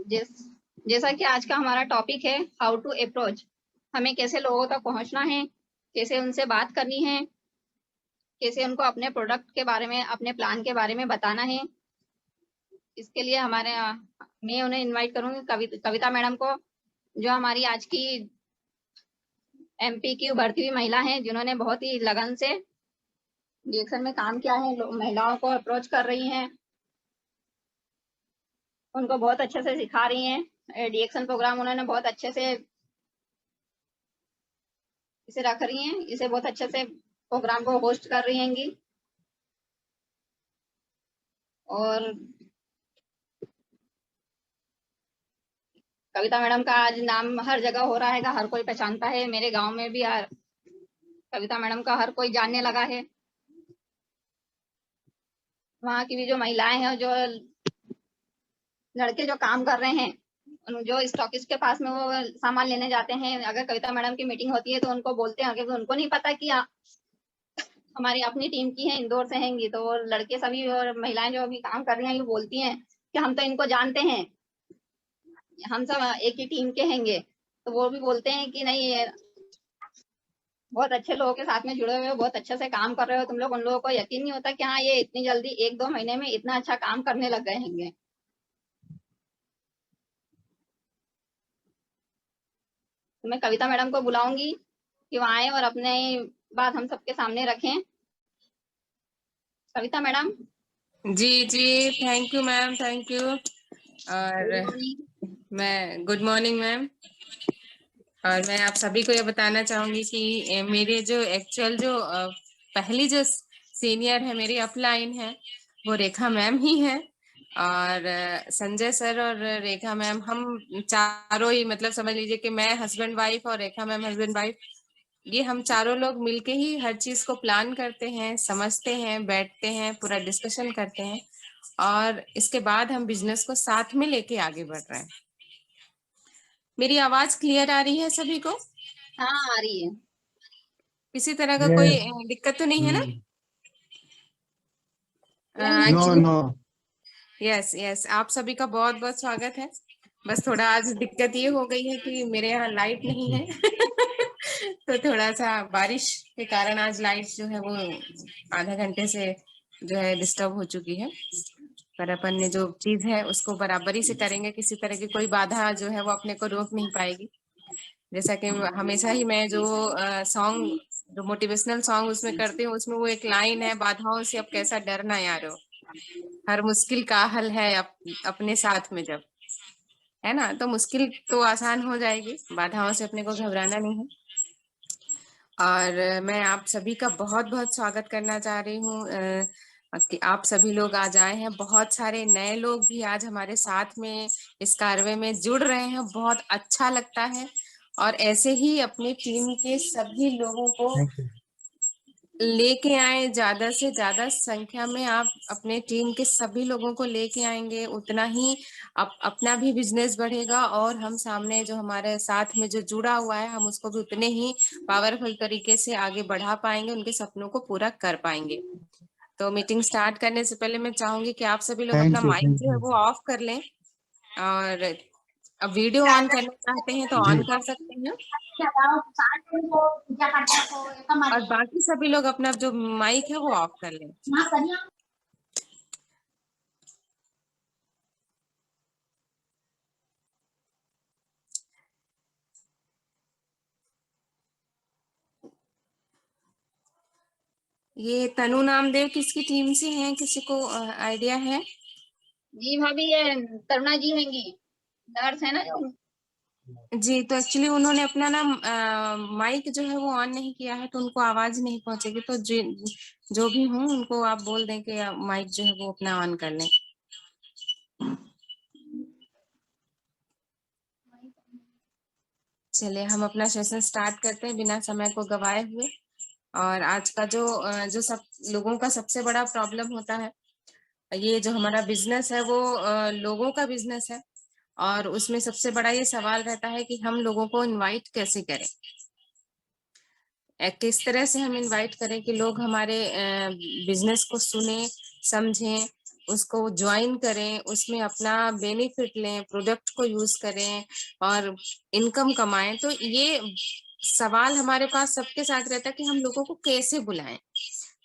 जिस जैसा कि आज का हमारा टॉपिक है हाउ टू अप्रोच, हमें कैसे लोगों तक पहुंचना है, कैसे उनसे बात करनी है, कैसे उनको अपने प्रोडक्ट के बारे में, अपने प्लान के बारे में बताना है। इसके लिए मैं उन्हें इनवाइट करूंगी कविता मैडम को, जो हमारी आज की एमपी की उभरती हुई महिला हैं, जिन्होंने बहुत ही लगन से डीएक्शन में काम किया है, महिलाओं को अप्रोच कर रही हैं, उनको बहुत अच्छे से सिखा रही हैं। डीएक्शन प्रोग्राम उन्होंने बहुत अच्छे से इसे रख रही हैं, इसे बहुत अच्छे से प्रोग्राम को होस्ट कर रही हैंगी। और कविता मैडम का आज नाम हर जगह हो रहा है, हर कोई पहचानता है। मेरे गांव में भी कविता मैडम का हर कोई जानने लगा है। वहाँ की भी जो महिलाएं हैं, जो लड़के जो काम कर रहे हैं, जो स्टॉकिस्ट के पास में वो सामान लेने जाते हैं, अगर कविता मैडम की मीटिंग होती है तो उनको बोलते हैं, क्योंकि उनको नहीं पता कि हमारी अपनी टीम की है, इंदौर से हैंगी, तो वो लड़के सभी और महिलाएं जो अभी काम कर रही हैं, ये बोलती हैं कि हम तो इनको जानते हैं, हम सब एक ही टीम के हैंगे। तो वो भी बोलते हैं कि नहीं, ये बहुत अच्छे लोगों के साथ में जुड़े हुए हो, बहुत अच्छे से काम कर रहे हो तुम लोग। उन लोगों को यकीन नहीं होता कि हाँ, ये इतनी जल्दी 1-2 महीने में इतना अच्छा काम करने लग गए हैंगे। तो मैं कविता मैडम को बुलाऊंगी कि वो आए और अपने बात हम सबके सामने रखें। कविता मैडम। जी जी, thank you ma'am, thank you. और मैं गुड मॉर्निंग मैम। और मैं आप सभी को ये बताना चाहूंगी कि मेरे जो एक्चुअल जो पहली जो सीनियर है, मेरी अपलाइन है, वो रेखा मैम ही है। और संजय सर और रेखा मैम, हम चारों ही, मतलब समझ लीजिए कि मैं हस्बैंड वाइफ और रेखा मैम हस्बैंड वाइफ, ये हम चारों लोग मिलके ही हर चीज को प्लान करते हैं, समझते हैं, बैठते हैं, पूरा डिस्कशन करते हैं, और इसके बाद हम बिजनेस को साथ में लेके आगे बढ़ रहे हैं। मेरी आवाज क्लियर आ रही है सभी को? हाँ, आ रही है। किसी तरह का कोई दिक्कत तो नहीं है ना? No actually no. Yes yes, आप सभी का बहुत बहुत स्वागत है। बस थोड़ा आज दिक्कत ये हो गई है कि मेरे यहाँ लाइट नहीं है तो थोड़ा सा बारिश के कारण आज लाइट जो है वो आधा घंटे से जो है डिस्टर्ब हो चुकी है। पर अपन ने जो चीज है उसको बराबरी से करेंगे, किसी तरह की कोई बाधा जो है वो अपने को रोक नहीं पाएगी। जैसा कि हमेशा ही मैं जो सॉन्ग, जो मोटिवेशनल सॉन्ग उसमें करती हूँ, उसमें वो एक लाइन है, बाधाओं से अब कैसा डरना यारो, हर मुश्किल का हल है अपने साथ में जब, है ना? तो मुश्किल तो आसान हो जाएगी, बाधाओं से अपने को घबराना नहीं है। और मैं आप सभी का बहुत बहुत स्वागत करना चाह रही हूँ कि आप सभी लोग आज आए हैं। बहुत सारे नए लोग भी आज हमारे साथ में इस कार्य में जुड़ रहे हैं, बहुत अच्छा लगता है। और ऐसे ही अपनी टीम के सभी लोगों को लेके आए, ज्यादा से ज्यादा संख्या में आप अपने टीम के सभी लोगों को लेके आएंगे, उतना ही अपना भी बिजनेस बढ़ेगा, और हम सामने जो हमारे साथ में जो जुड़ा हुआ है, हम उसको भी उतने ही पावरफुल तरीके से आगे बढ़ा पाएंगे, उनके सपनों को पूरा कर पाएंगे। तो मीटिंग स्टार्ट करने से पहले मैं चाहूंगी कि आप सभी लोग अपना माइक जो है वो ऑफ कर लें, और अब वीडियो ऑन करना चाहते हैं तो ऑन कर सकते हैं, और बाकी सभी लोग अपना जो माइक है वो ऑफ कर लें। ये तनु नामदेव किसकी टीम से हैं, किसी को आइडिया है? जी भाभी, ये करुणा जी हैंगी, नर्स है ना जो। जी, तो एक्चुअली उन्होंने अपना ना माइक जो है वो ऑन नहीं किया है, तो उनको आवाज नहीं पहुंचेगी। तो जो भी हूँ उनको आप बोल दें कि माइक जो है वो अपना ऑन कर लें। चलिए हम अपना सेशन स्टार्ट करते हैं बिना समय को गवाए हुए। और आज का जो सब लोगों का सबसे बड़ा प्रॉब्लम होता है, ये जो हमारा बिजनेस है वो लोगों का बिजनेस है, और उसमें सबसे बड़ा ये सवाल रहता है कि हम लोगों को इनवाइट कैसे करें, किस तरह से हम इनवाइट करें कि लोग हमारे बिजनेस को सुने, समझें, उसको ज्वाइन करें, उसमें अपना बेनिफिट लें, प्रोडक्ट को यूज करें और इनकम कमाएं। तो ये सवाल हमारे पास सबके साथ रहता है कि हम लोगों को कैसे बुलाएं,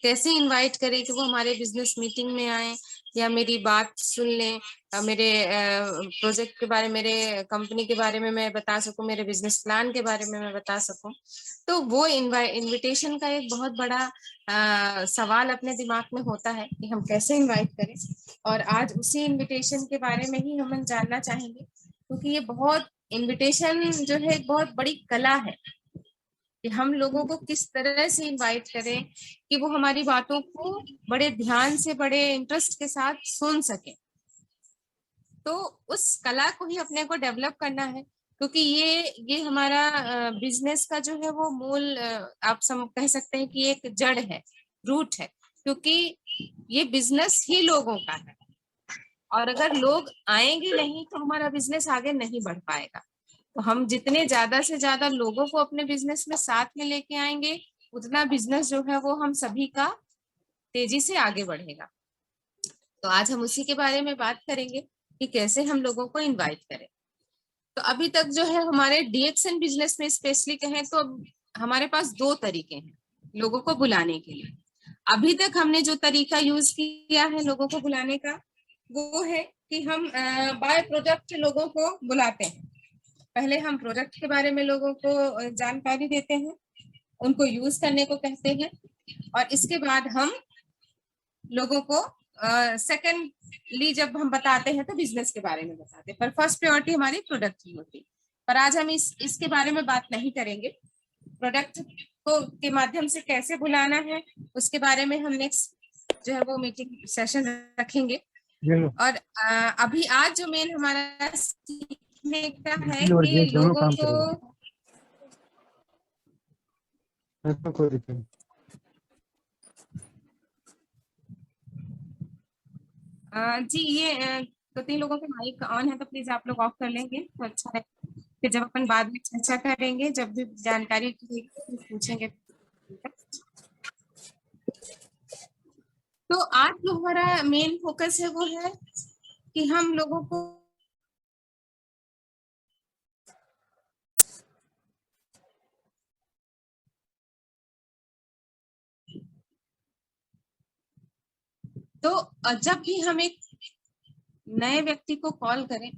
कैसे इनवाइट करें कि वो हमारे बिजनेस मीटिंग में आए या मेरी बात सुन लें, मेरे प्रोजेक्ट के बारे में, मेरे कंपनी के बारे में मैं बता सकूं, मेरे बिजनेस प्लान के बारे में मैं बता सकूं। तो वो इनविटेशन का एक बहुत बड़ा सवाल अपने दिमाग में होता है कि हम कैसे इनवाइट करें। और आज उसी इनविटेशन के बारे में ही हम जानना चाहेंगे, क्योंकि ये बहुत इनविटेशन जो है एक बहुत बड़ी कला है कि हम लोगों को किस तरह से इनवाइट करें कि वो हमारी बातों को बड़े ध्यान से, बड़े इंटरेस्ट के साथ सुन सके। तो उस कला को ही अपने को डेवलप करना है, क्योंकि ये हमारा बिजनेस का जो है वो मूल, आप कह सकते हैं कि एक जड़ है, रूट है, क्योंकि ये बिजनेस ही लोगों का है। और अगर लोग आएंगे नहीं तो हमारा बिजनेस आगे नहीं बढ़ पाएगा। तो हम जितने ज्यादा से ज्यादा लोगों को अपने बिजनेस में साथ में लेके आएंगे, उतना बिजनेस जो है वो हम सभी का तेजी से आगे बढ़ेगा। तो आज हम उसी के बारे में बात करेंगे कि कैसे हम लोगों को इनवाइट करें। तो अभी तक जो है हमारे डीएक्सएन बिजनेस में स्पेशली कहें तो हमारे पास 2 तरीके हैं लोगों को बुलाने के लिए। अभी तक हमने जो तरीका यूज किया है लोगों को बुलाने का, वो है कि हम बाय प्रोडक्ट लोगों को बुलाते हैं। पहले हम प्रोडक्ट के बारे में लोगों को जानकारी देते हैं, उनको यूज करने को कहते हैं, और इसके बाद हम लोगों को सेकेंडली जब हम बताते हैं तो बिजनेस के बारे में बताते हैं, पर फर्स्ट प्रायोरिटी हमारी प्रोडक्ट की होती है। पर आज हम इसके बारे में बात नहीं करेंगे। प्रोडक्ट को के माध्यम से कैसे बुलाना है उसके बारे में हम नेक्स्ट जो है वो मीटिंग सेशन रखेंगे। और अभी आज जो मेन हमारा सीखने का है कि लोगों को जी, ये 2-3 लोगों के माइक ऑन है तो प्लीज आप लोग ऑफ कर लेंगे तो अच्छा है। फिर जब अपन बाद में चर्चा करेंगे, जब भी जानकारी पूछेंगे। तो आज जो हमारा मेन फोकस है वो है कि हम लोगों को तो जब भी हम एक नए व्यक्ति को कॉल करें,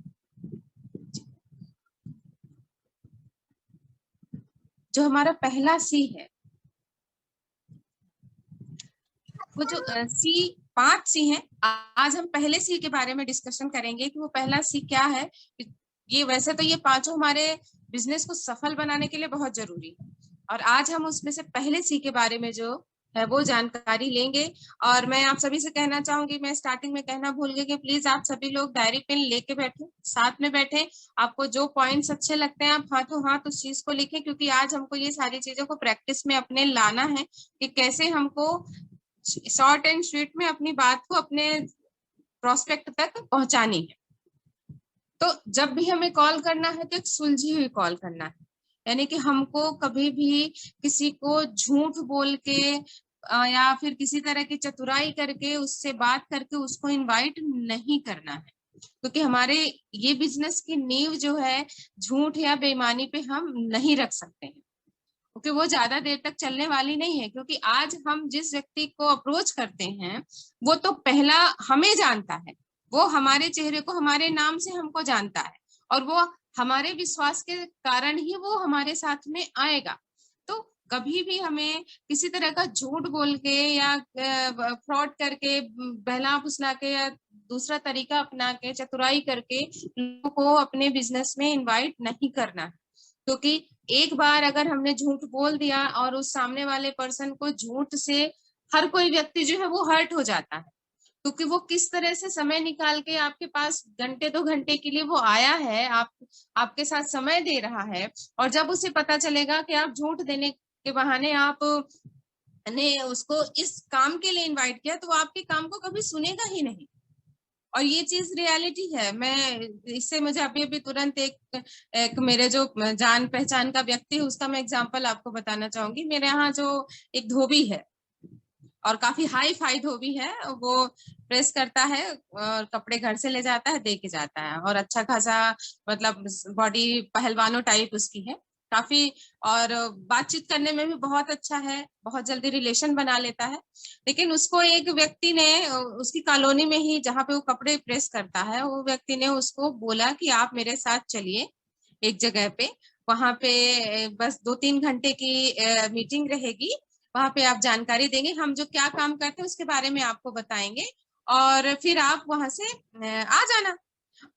जो हमारा पहला सी है, वो जो सी 5 सी है, आज हम पहले सी के बारे में डिस्कशन करेंगे कि वो पहला सी क्या है। ये वैसे तो ये 5 हमारे बिजनेस को सफल बनाने के लिए बहुत जरूरी है, और आज हम उसमें से पहले सी के बारे में जो है वो जानकारी लेंगे। और मैं आप सभी से कहना चाहूंगी, मैं स्टार्टिंग में कहना भूल गई कि प्लीज आप सभी लोग डायरी पेन लेके बैठे, साथ में बैठे, आपको जो पॉइंट्स अच्छे लगते हैं आप हाथों हाथ उस चीज को लिखें, क्योंकि आज हमको ये सारी चीजों को प्रैक्टिस में अपने लाना है कि कैसे हमको शॉर्ट एंड स्वीट में अपनी बात को अपने प्रोस्पेक्ट तक पहुंचानी है। तो जब भी हमें कॉल करना है तो एक सुलझी हुई कॉल करना है, यानी कि हमको कभी भी किसी को झूठ बोल के या फिर किसी तरह की चतुराई करके उससे बात करके उसको इनवाइट नहीं करना है, क्योंकि हमारे ये बिजनेस की नींव जो है झूठ या बेईमानी पे हम नहीं रख सकते हैं, क्योंकि वो ज्यादा देर तक चलने वाली नहीं है। क्योंकि आज हम जिस व्यक्ति को अप्रोच करते हैं वो तो पहला हमें जानता है, वो हमारे चेहरे को, हमारे नाम से हमको जानता है, और वो हमारे विश्वास के कारण ही वो हमारे साथ में आएगा। तो कभी भी हमें किसी तरह का झूठ बोल के या फ्रॉड करके, बहला फुसला के या दूसरा तरीका अपना के, चतुराई करके लोगों को अपने बिजनेस में इनवाइट नहीं करना है। क्योंकि एक बार अगर हमने झूठ बोल दिया और उस सामने वाले पर्सन को झूठ से हर कोई व्यक्ति जो है वो हर्ट हो जाता है, क्योंकि वो किस तरह से समय निकाल के आपके पास घंटे 2 घंटे के लिए वो आया है, आपके साथ समय दे रहा है, और जब उसे पता चलेगा कि आप झूठ देने के बहाने आप ने उसको इस काम के लिए इनवाइट किया, तो वो आपके काम को कभी सुनेगा ही नहीं। और ये चीज रियलिटी है। मैं इससे मुझे अभी तुरंत एक मेरे जो जान पहचान का व्यक्ति है उसका मैं एग्जांपल आपको बताना चाहूंगी। मेरे यहाँ जो एक धोबी है, और काफी हाई फाई धोबी है, वो प्रेस करता है और कपड़े घर से ले जाता है, दे के जाता है, और अच्छा खासा मतलब बॉडी पहलवानों टाइप उसकी है काफी, और बातचीत करने में भी बहुत अच्छा है, बहुत जल्दी रिलेशन बना लेता है। लेकिन उसको एक व्यक्ति ने उसकी कॉलोनी में ही जहाँ पे वो कपड़े प्रेस करता है, वो व्यक्ति ने उसको बोला कि आप मेरे साथ चलिए एक जगह पे, वहां पे बस 2-3 घंटे की मीटिंग रहेगी, वहां पे आप जानकारी देंगे, हम जो क्या काम करते हैं उसके बारे में आपको बताएंगे, और फिर आप वहां से आ जाना।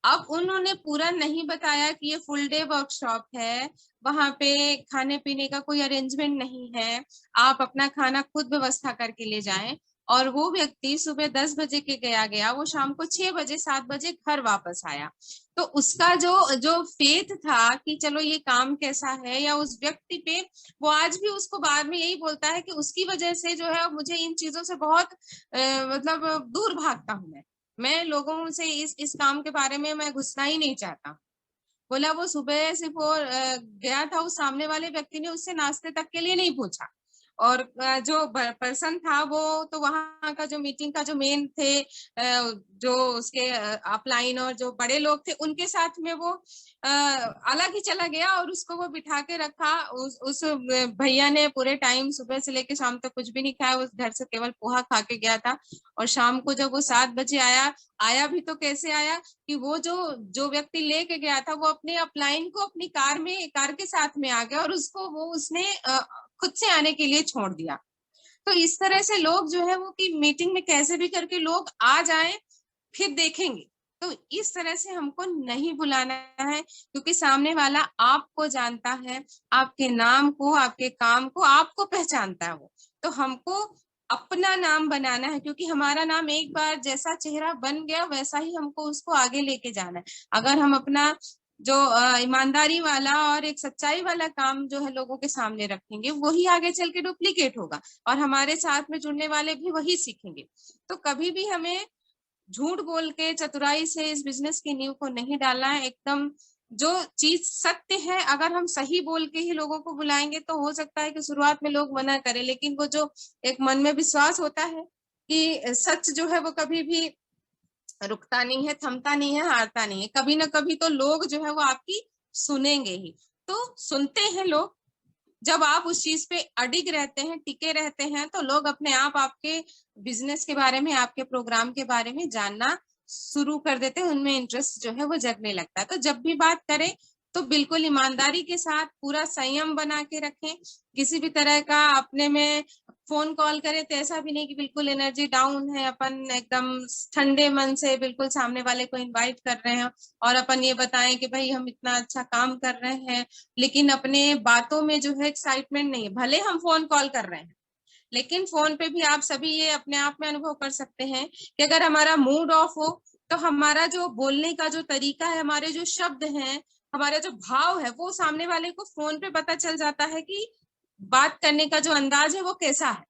अब उन्होंने पूरा नहीं बताया कि ये फुल डे वर्कशॉप है, वहां पे खाने पीने का कोई अरेंजमेंट नहीं है, आप अपना खाना खुद व्यवस्था करके ले जाएं। और वो व्यक्ति सुबह 10 बजे के गया, वो शाम को 6 बजे 7 बजे घर वापस आया। तो उसका जो जो फेथ था कि चलो ये काम कैसा है, या उस व्यक्ति पे, वो आज भी उसको बाद में यही बोलता है कि उसकी वजह से जो है मुझे इन चीजों से बहुत मतलब दूर भागता हूं मैं लोगों से इस काम के बारे में मैं घुसना ही नहीं चाहता। बोला वो सुबह सिर्फ वो गया था, उस सामने वाले व्यक्ति ने उससे नाश्ते तक के लिए नहीं पूछा, और जो पर्सन था वो तो वहां का जो मीटिंग का जो मेन थे, जो उसके अपलाइन और जो बड़े लोग थे उनके साथ में वो अलग ही चला गया, और उसको वो बिठा के रखा। उस भैया ने पूरे टाइम सुबह से लेके शाम तक कुछ भी नहीं खाया, उस घर से केवल पोहा खा के गया था। और शाम को जब वो 7 बजे आया भी तो कैसे आया कि वो जो जो व्यक्ति लेके गया था वो अपने अपलाइन को अपनी कार के साथ में आ गया, और उसको वो उसने खुद से आने के लिए छोड़ दिया। तो इस तरह से लोग जो है वो कि मीटिंग में कैसे भी करके लोग आ जाएं, फिर देखेंगे। तो इस तरह से हमको नहीं बुलाना है, क्योंकि सामने वाला आपको जानता है, आपके नाम को, आपके काम को, आपको पहचानता है वो। तो हमको अपना नाम बनाना है, क्योंकि हमारा नाम एक बार जैसा चेहरा बन गया वैसा ही हमको उसको आगे लेके जाना है। अगर हम अपना जो ईमानदारी वाला और एक सच्चाई वाला काम जो है लोगों के सामने रखेंगे, वही आगे चल के डुप्लीकेट होगा, और हमारे साथ में जुड़ने वाले भी वही सीखेंगे। तो कभी भी हमें झूठ बोल के चतुराई से इस बिजनेस की नींव को नहीं डालना है। एकदम जो चीज सत्य है, अगर हम सही बोल के ही लोगों को बुलाएंगे तो हो सकता है कि शुरुआत में लोग मना करें, लेकिन वो जो एक मन में विश्वास होता है कि सच जो है वो कभी भी रुकता नहीं है, थमता नहीं है, हारता नहीं है, कभी ना कभी तो लोग जो है वो आपकी सुनेंगे ही। तो सुनते हैं लोग, जब आप उस चीज पे अडिग रहते हैं, टिके रहते हैं, तो लोग अपने आप आपके बिजनेस के बारे में, आपके प्रोग्राम के बारे में जानना शुरू कर देते हैं, उनमें इंटरेस्ट जो है वो जगने लगता है। तो जब भी बात करें तो बिल्कुल ईमानदारी के साथ पूरा संयम बना के रखें। किसी भी तरह का अपने में फोन कॉल करें तो ऐसा भी नहीं कि बिल्कुल एनर्जी डाउन है, अपन एकदम ठंडे मन से बिल्कुल सामने वाले को इनवाइट कर रहे हैं, और अपन ये बताएं कि भाई हम इतना अच्छा काम कर रहे हैं, लेकिन अपने बातों में जो है एक्साइटमेंट नहीं है। भले हम फोन कॉल कर रहे हैं, लेकिन फोन पे भी आप सभी ये अपने आप में अनुभव कर सकते हैं कि अगर हमारा मूड ऑफ हो तो हमारा जो बोलने का जो तरीका है, हमारे जो शब्द हैं, हमारा जो भाव है, वो सामने वाले को फोन पे पता चल जाता है कि बात करने का जो अंदाज है वो कैसा है।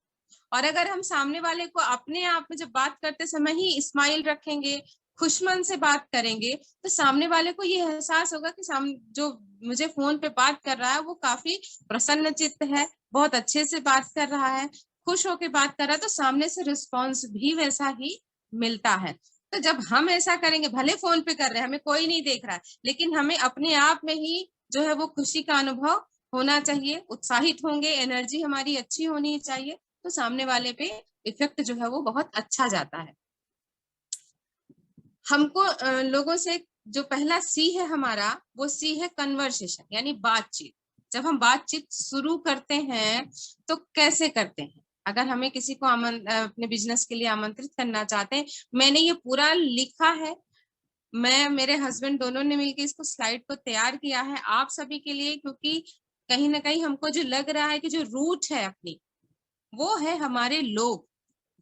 और अगर हम सामने वाले को अपने आप में जब बात करते समय ही स्माइल रखेंगे, खुशमन से बात करेंगे, तो सामने वाले को ये एहसास होगा कि सामने जो मुझे फोन पे बात कर रहा है वो काफी प्रसन्न चित्त है, बहुत अच्छे से बात कर रहा है, खुश होकर बात कर रहा है, तो सामने से रिस्पॉन्स भी वैसा ही मिलता है। तो जब हम ऐसा करेंगे, भले फोन पे कर रहे हैं, हमें कोई नहीं देख रहा है, लेकिन हमें अपने आप में ही जो है वो खुशी का अनुभव होना चाहिए, उत्साहित होंगे, एनर्जी हमारी अच्छी होनी चाहिए, तो सामने वाले पे इफेक्ट जो है वो बहुत अच्छा जाता है। हमको लोगों से जो पहला सी है हमारा, वो सी है कन्वर्सेशन, यानी बातचीत। जब हम बातचीत शुरू करते हैं तो कैसे करते हैं? अगर हमें किसी को अपने बिजनेस के लिए आमंत्रित करना चाहते हैं, मैंने ये पूरा लिखा है, मैं मेरे हस्बैंड दोनों ने मिलकर इसको स्लाइड को तैयार किया है आप सभी के लिए, क्योंकि कहीं ना कहीं हमको जो लग रहा है कि जो रूट है अपनी, वो है हमारे लोग।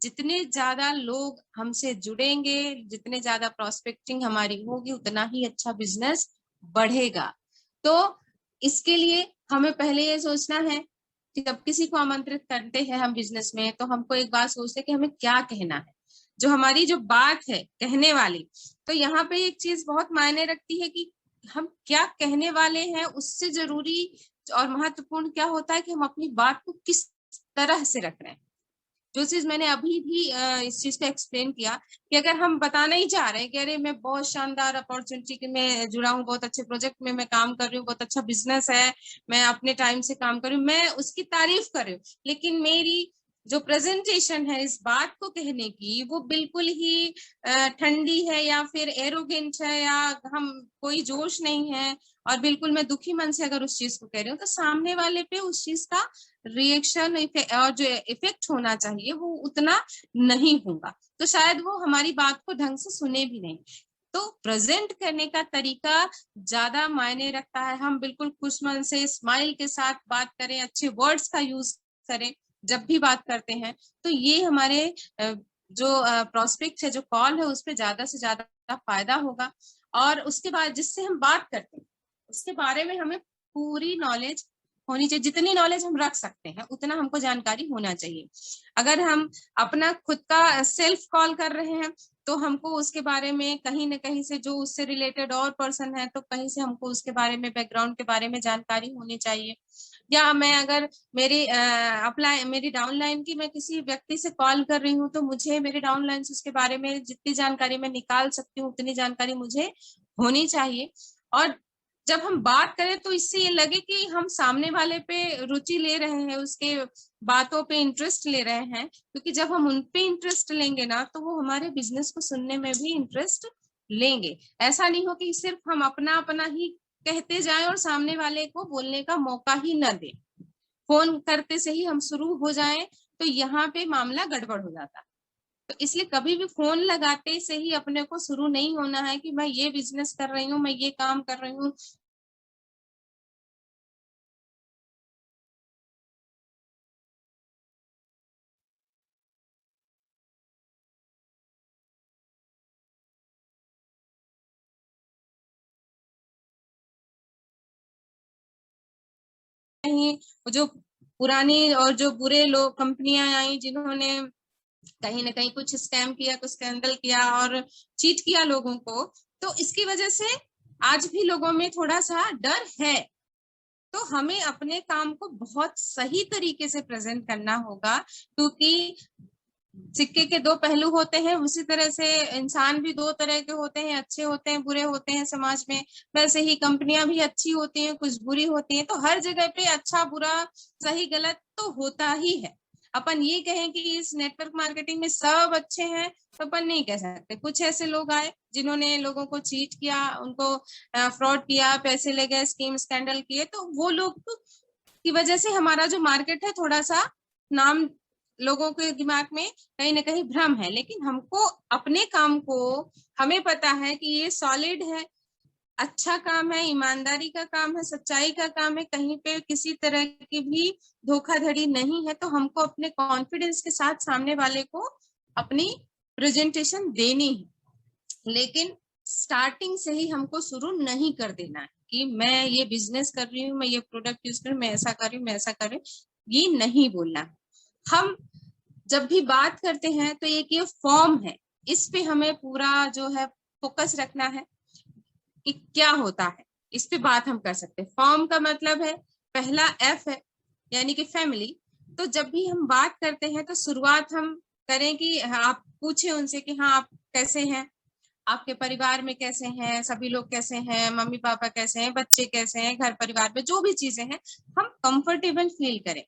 जितने ज्यादा लोग हमसे जुड़ेंगे, जितने ज्यादा प्रोस्पेक्टिंग हमारी होगी, उतना ही अच्छा बिजनेस बढ़ेगा। तो इसके लिए हमें पहले ये सोचना है कि जब किसी को आमंत्रित करते हैं हम बिजनेस में, तो हमको एक बात सोचते हैं कि हमें क्या कहना है, जो हमारी जो बात है कहने वाली। तो यहाँ पे एक चीज बहुत मायने रखती है कि हम क्या कहने वाले हैं, उससे जरूरी और महत्वपूर्ण क्या होता है कि हम अपनी बात को किस तरह से रख रहे हैं। जो चीज मैंने अभी भी इस चीज को एक्सप्लेन किया कि अगर हम बताना ही चाह रहे हैं कि अरे मैं बहुत शानदार अपॉर्चुनिटी में जुड़ा हूँ, बहुत अच्छे प्रोजेक्ट में मैं काम कर रही हूँ, बहुत अच्छा बिजनेस है, मैं अपने टाइम से काम कर रही हूँ, मैं उसकी तारीफ कर रही हूँ, लेकिन मेरी जो प्रेजेंटेशन है इस बात को कहने की वो बिल्कुल ही ठंडी है या फिर एरोगेंट है, या हम कोई जोश नहीं है और बिल्कुल मैं दुखी मन से अगर उस चीज को कह रही हूँ, तो सामने वाले पे उस चीज का रिएक्शन और जो इफेक्ट होना चाहिए वो उतना नहीं होगा, तो शायद वो हमारी बात को ढंग से सुने भी नहीं। तो प्रेजेंट करने का तरीका ज्यादा मायने रखता है। हम बिल्कुल खुश मन से स्माइल के साथ बात करें, अच्छे वर्ड्स का यूज करें जब भी बात करते हैं, तो ये हमारे जो प्रोस्पेक्ट है, जो कॉल है, उस पर ज्यादा से ज्यादा फायदा होगा। और उसके बाद जिससे हम बात करते हैं उसके बारे में हमें पूरी नॉलेज होनी चाहिए, जितनी नॉलेज हम रख सकते हैं उतना हमको जानकारी होना चाहिए। अगर हम अपना खुद का सेल्फ कॉल कर रहे हैं तो हमको उसके बारे में कहीं ना कहीं से जो उससे रिलेटेड और पर्सन है तो कहीं से हमको उसके बारे में, बैकग्राउंड के बारे में जानकारी होनी चाहिए। या मैं अगर मेरी डाउनलाइन की मैं किसी व्यक्ति से कॉल कर रही हूँ तो मुझे मेरे डाउनलाइन से उसके बारे में जितनी जानकारी मैं निकाल सकती हूँ उतनी जानकारी मुझे होनी चाहिए। और जब हम बात करें तो इससे ये लगे कि हम सामने वाले पे रुचि ले रहे हैं, उसके बातों पे इंटरेस्ट ले रहे हैं, क्योंकि जब हम उन पे इंटरेस्ट लेंगे ना तो वो हमारे बिजनेस को सुनने में भी इंटरेस्ट लेंगे। ऐसा नहीं हो कि सिर्फ हम अपना अपना ही कहते जाएं और सामने वाले को बोलने का मौका ही न दें, फोन करते से ही हम शुरू हो जाएं, तो यहाँ पे मामला गड़बड़ हो जाता है। तो इसलिए कभी भी फोन लगाते से ही अपने को शुरू नहीं होना है कि मैं ये बिजनेस कर रही हूँ, मैं ये काम कर रही हूँ। नहीं, जो पुरानी और जो बुरे लोग कंपनियां आई जिन्होंने कहीं ना कहीं कुछ स्कैम किया, कुछ स्कैंडल किया और चीट किया लोगों को, तो इसकी वजह से आज भी लोगों में थोड़ा सा डर है। तो हमें अपने काम को बहुत सही तरीके से प्रेजेंट करना होगा, क्योंकि सिक्के के दो पहलू होते हैं, उसी तरह से इंसान भी दो तरह के होते हैं, अच्छे होते हैं, बुरे होते हैं समाज में। वैसे ही कंपनियां भी अच्छी होती हैं, कुछ बुरी होती हैं, तो हर जगह पे अच्छा बुरा सही गलत तो होता ही है। अपन ये कहें कि इस नेटवर्क मार्केटिंग में सब अच्छे हैं तो अपन नहीं कह सकते। कुछ ऐसे लोग आए जिन्होंने लोगों को चीट किया, उनको फ्रॉड किया, पैसे ले गए, स्कीम स्कैंडल किए, तो वो लोग की वजह से हमारा जो मार्केट है थोड़ा सा नाम लोगों के दिमाग में कहीं ना कहीं भ्रम है। लेकिन हमको अपने काम को, हमें पता है कि ये सॉलिड है, अच्छा काम है, ईमानदारी का काम है, सच्चाई का काम है, कहीं पे किसी तरह की भी धोखाधड़ी नहीं है, तो हमको अपने कॉन्फिडेंस के साथ सामने वाले को अपनी प्रेजेंटेशन देनी है। लेकिन स्टार्टिंग से ही हमको शुरू नहीं कर देना है कि मैं ये बिजनेस कर रही हूँ, मैं ये प्रोडक्ट यूज कर रही हूँ, मैं ऐसा कर रही हूँ, मैं ऐसा कर रही हूँ, ये नहीं बोलना है। हम जब भी बात करते हैं तो एक ये फॉर्म है, इस पे हमें पूरा जो है फोकस रखना है कि क्या होता है, इस पे बात हम कर सकते हैं। फॉर्म का मतलब है, पहला एफ है यानी कि फैमिली। तो जब भी हम बात करते हैं तो शुरुआत हम करें कि आप पूछे उनसे कि हाँ आप कैसे हैं, आपके परिवार में कैसे हैं, सभी लोग कैसे हैं, मम्मी पापा कैसे हैं, बच्चे कैसे हैं, घर परिवार में जो भी चीजें हैं हम कंफर्टेबल फील करें।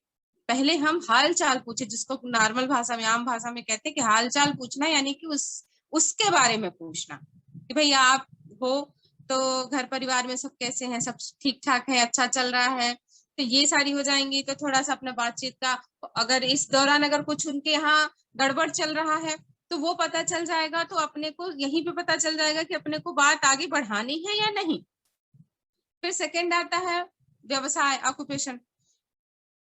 पहले हम हाल चाल पूछे, जिसको नॉर्मल भाषा में, आम भाषा में कहते हैं कि हाल चाल पूछना, यानी कि उसके बारे में पूछना कि भैया आप हो तो घर परिवार में सब कैसे हैं, सब ठीक ठाक है, अच्छा चल रहा है। तो ये सारी हो जाएंगी तो थोड़ा सा अपना बातचीत का, अगर इस दौरान अगर कुछ उनके यहाँ गड़बड़ चल रहा है तो वो पता चल जाएगा, तो अपने को यहीं पे पता चल जाएगा कि अपने को बात आगे बढ़ानी है या नहीं। फिर सेकंड आता है व्यवसाय, ऑक्यूपेशन।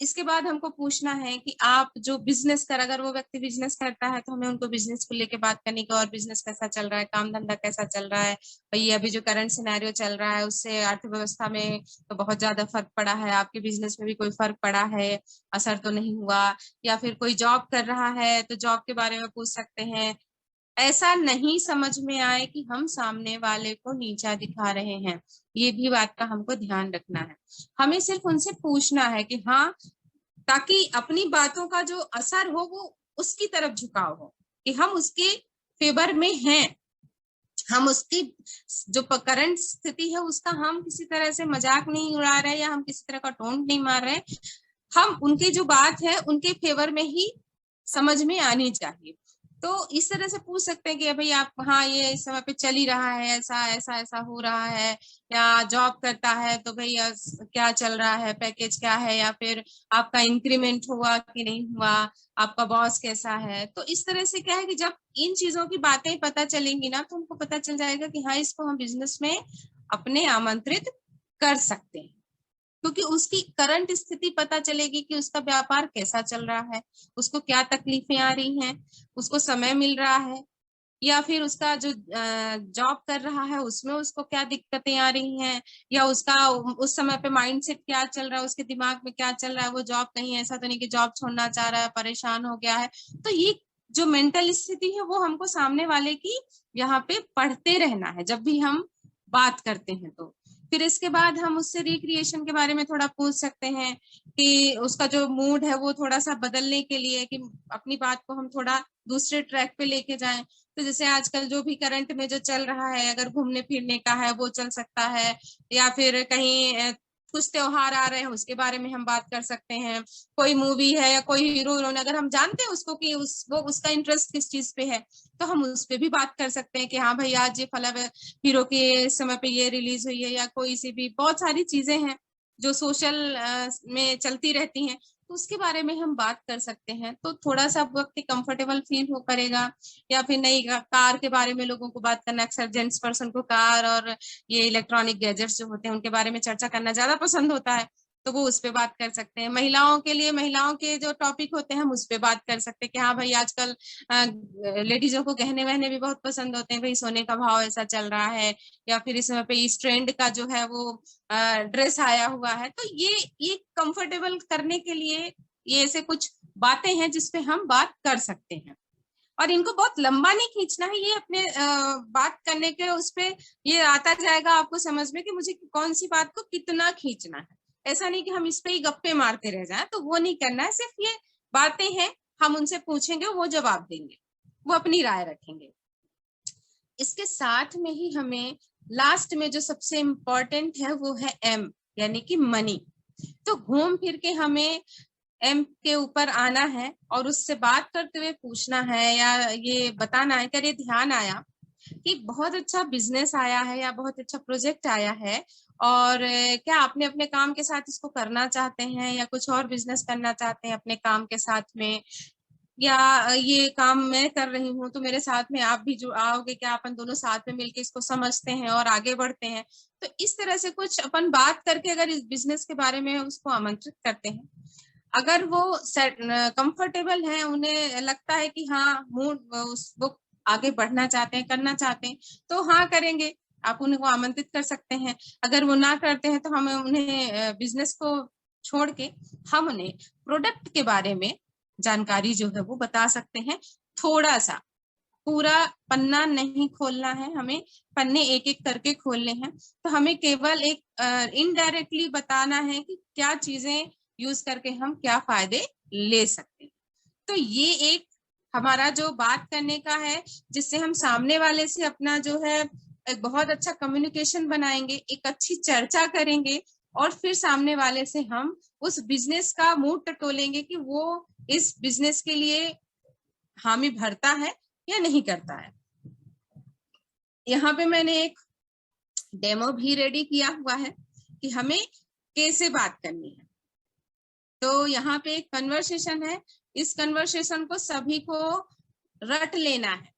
इसके बाद हमको पूछना है कि आप जो बिजनेस कर, अगर वो व्यक्ति बिजनेस करता है तो हमें उनको बिजनेस को लेके बात करने की, और बिजनेस कैसा चल रहा है, काम धंधा कैसा चल रहा है, भाई अभी जो करंट सिनेरियो चल रहा है उससे अर्थव्यवस्था में तो बहुत ज्यादा फर्क पड़ा है, आपके बिजनेस में भी कोई फर्क पड़ा है, असर तो नहीं हुआ। या फिर कोई जॉब कर रहा है तो जॉब के बारे में पूछ सकते हैं। ऐसा नहीं समझ में आए कि हम सामने वाले को नीचा दिखा रहे हैं, ये भी बात का हमको ध्यान रखना है। हमें सिर्फ उनसे पूछना है कि हाँ, ताकि अपनी बातों का जो असर हो वो उसकी तरफ झुकाव हो, कि हम उसके फेवर में हैं, हम उसकी जो करंट स्थिति है उसका हम किसी तरह से मजाक नहीं उड़ा रहे या हम किसी तरह का टोंट नहीं मार रहे, हम उनकी जो बात है उनके फेवर में ही समझ में आनी चाहिए। तो इस तरह से पूछ सकते हैं कि भाई आप, हाँ ये इस समय पे चल ही रहा है, ऐसा ऐसा ऐसा हो रहा है, या जॉब करता है तो भाई क्या चल रहा है, पैकेज क्या है, या फिर आपका इंक्रीमेंट हुआ कि नहीं हुआ, आपका बॉस कैसा है। तो इस तरह से क्या है कि जब इन चीजों की बातें पता चलेंगी ना तो हमको पता चल जाएगा कि हाँ इसको हम बिजनेस में अपने आमंत्रित कर सकते हैं, क्योंकि उसकी करंट स्थिति पता चलेगी कि उसका व्यापार कैसा चल रहा है, उसको क्या तकलीफें आ रही हैं, उसको समय मिल रहा है, या फिर उसका जो जॉब कर रहा है उसमें उसको क्या दिक्कतें आ रही हैं, या उसका उस समय पे माइंडसेट क्या चल रहा है, उसके दिमाग में क्या चल रहा है, वो जॉब कहीं ऐसा तो नहीं कि जॉब छोड़ना चाह रहा है, परेशान हो गया है। तो ये जो मेंटल स्थिति है वो हमको सामने वाले की यहाँ पे पढ़ते रहना है जब भी हम बात करते हैं। तो फिर इसके बाद हम उससे रिक्रिएशन के बारे में थोड़ा पूछ सकते हैं कि उसका जो मूड है वो थोड़ा सा बदलने के लिए, कि अपनी बात को हम थोड़ा दूसरे ट्रैक पे लेके जाएं। तो जैसे आजकल जो भी करंट में जो चल रहा है, अगर घूमने फिरने का है वो चल सकता है, या फिर कहीं कुछ त्योहार आ रहे हैं उसके बारे में हम बात कर सकते हैं, कोई मूवी है या कोई हीरो हीरोइन अगर हम जानते हैं उसको कि वो उसका इंटरेस्ट किस चीज पे है तो हम उस पे भी बात कर सकते हैं कि हाँ भाई आज ये फला हीरो के समय पे ये रिलीज हुई है, या कोई सी भी बहुत सारी चीजें हैं जो सोशल में चलती रहती हैं, तो उसके बारे में हम बात कर सकते हैं। तो थोड़ा सा वक्त कंफर्टेबल फील हो करेगा। या फिर नई कार के बारे में लोगों को बात करना, अक्सर जेंट्स पर्सन को कार और ये इलेक्ट्रॉनिक गैजेट्स जो होते हैं उनके बारे में चर्चा करना ज्यादा पसंद होता है, तो वो उस पे बात कर सकते हैं। महिलाओं के लिए महिलाओं के जो टॉपिक होते हैं हम उस पे बात कर सकते हैं कि हाँ भाई आजकल लेडीजों को गहने वहने भी बहुत पसंद होते हैं, भाई सोने का भाव ऐसा चल रहा है, या फिर इस समय पे इस ट्रेंड का जो है वो ड्रेस आया हुआ है। तो ये कंफर्टेबल करने के लिए ये ऐसे कुछ बातें हैं जिसपे हम बात कर सकते हैं, और इनको बहुत लंबा नहीं खींचना है। ये अपने बात करने के उस पे ये आता जाएगा आपको समझ में कि मुझे कौन सी बात को कितना खींचना है। ऐसा नहीं कि हम इस पे ही गप्पे मारते रह जाएं, तो वो नहीं करना है। सिर्फ ये बातें हैं, हम उनसे पूछेंगे, वो जवाब देंगे, वो अपनी राय रखेंगे। इसके साथ में ही हमें लास्ट में जो सबसे इम्पोर्टेंट है वो है एम, यानी कि मनी। तो घूम फिर के हमें एम के ऊपर आना है और उससे बात करते हुए पूछना है या ये बताना है, अगर ये ध्यान आया कि बहुत अच्छा बिजनेस आया है या बहुत अच्छा प्रोजेक्ट आया है, और क्या आपने अपने काम के साथ इसको करना चाहते हैं या कुछ और बिजनेस करना चाहते हैं अपने काम के साथ में, या ये काम मैं कर रही हूँ तो मेरे साथ में आप भी जो आओगे, क्या अपन दोनों साथ में मिलके इसको समझते हैं और आगे बढ़ते हैं। तो इस तरह से कुछ अपन बात करके अगर इस बिजनेस के बारे में उसको आमंत्रित करते हैं, अगर वो कंफर्टेबल है, उन्हें लगता है कि हाँ मूड वो आगे बढ़ना चाहते हैं, करना चाहते हैं, तो हाँ करेंगे, आप उनको आमंत्रित कर सकते हैं। अगर वो ना करते हैं तो हम उन्हें बिजनेस को छोड़ के हम उन्हें प्रोडक्ट के बारे में जानकारी जो है वो बता सकते हैं। थोड़ा सा, पूरा पन्ना नहीं खोलना है हमें, पन्ने एक एक करके खोलने हैं। तो हमें केवल एक इनडायरेक्टली बताना है कि क्या चीजें यूज करके हम क्या फायदे ले सकते हैं। तो ये एक हमारा जो बात करने का है, जिससे हम सामने वाले से अपना जो है एक बहुत अच्छा कम्युनिकेशन बनाएंगे, एक अच्छी चर्चा करेंगे, और फिर सामने वाले से हम उस बिजनेस का मुंह टटोलेंगे कि वो इस बिजनेस के लिए हामी भरता है या नहीं करता है। यहाँ पे मैंने एक डेमो भी रेडी किया हुआ है कि हमें कैसे बात करनी है। तो यहाँ पे एक कन्वर्सेशन है, इस कन्वर्सेशन को सभी को रट लेना है।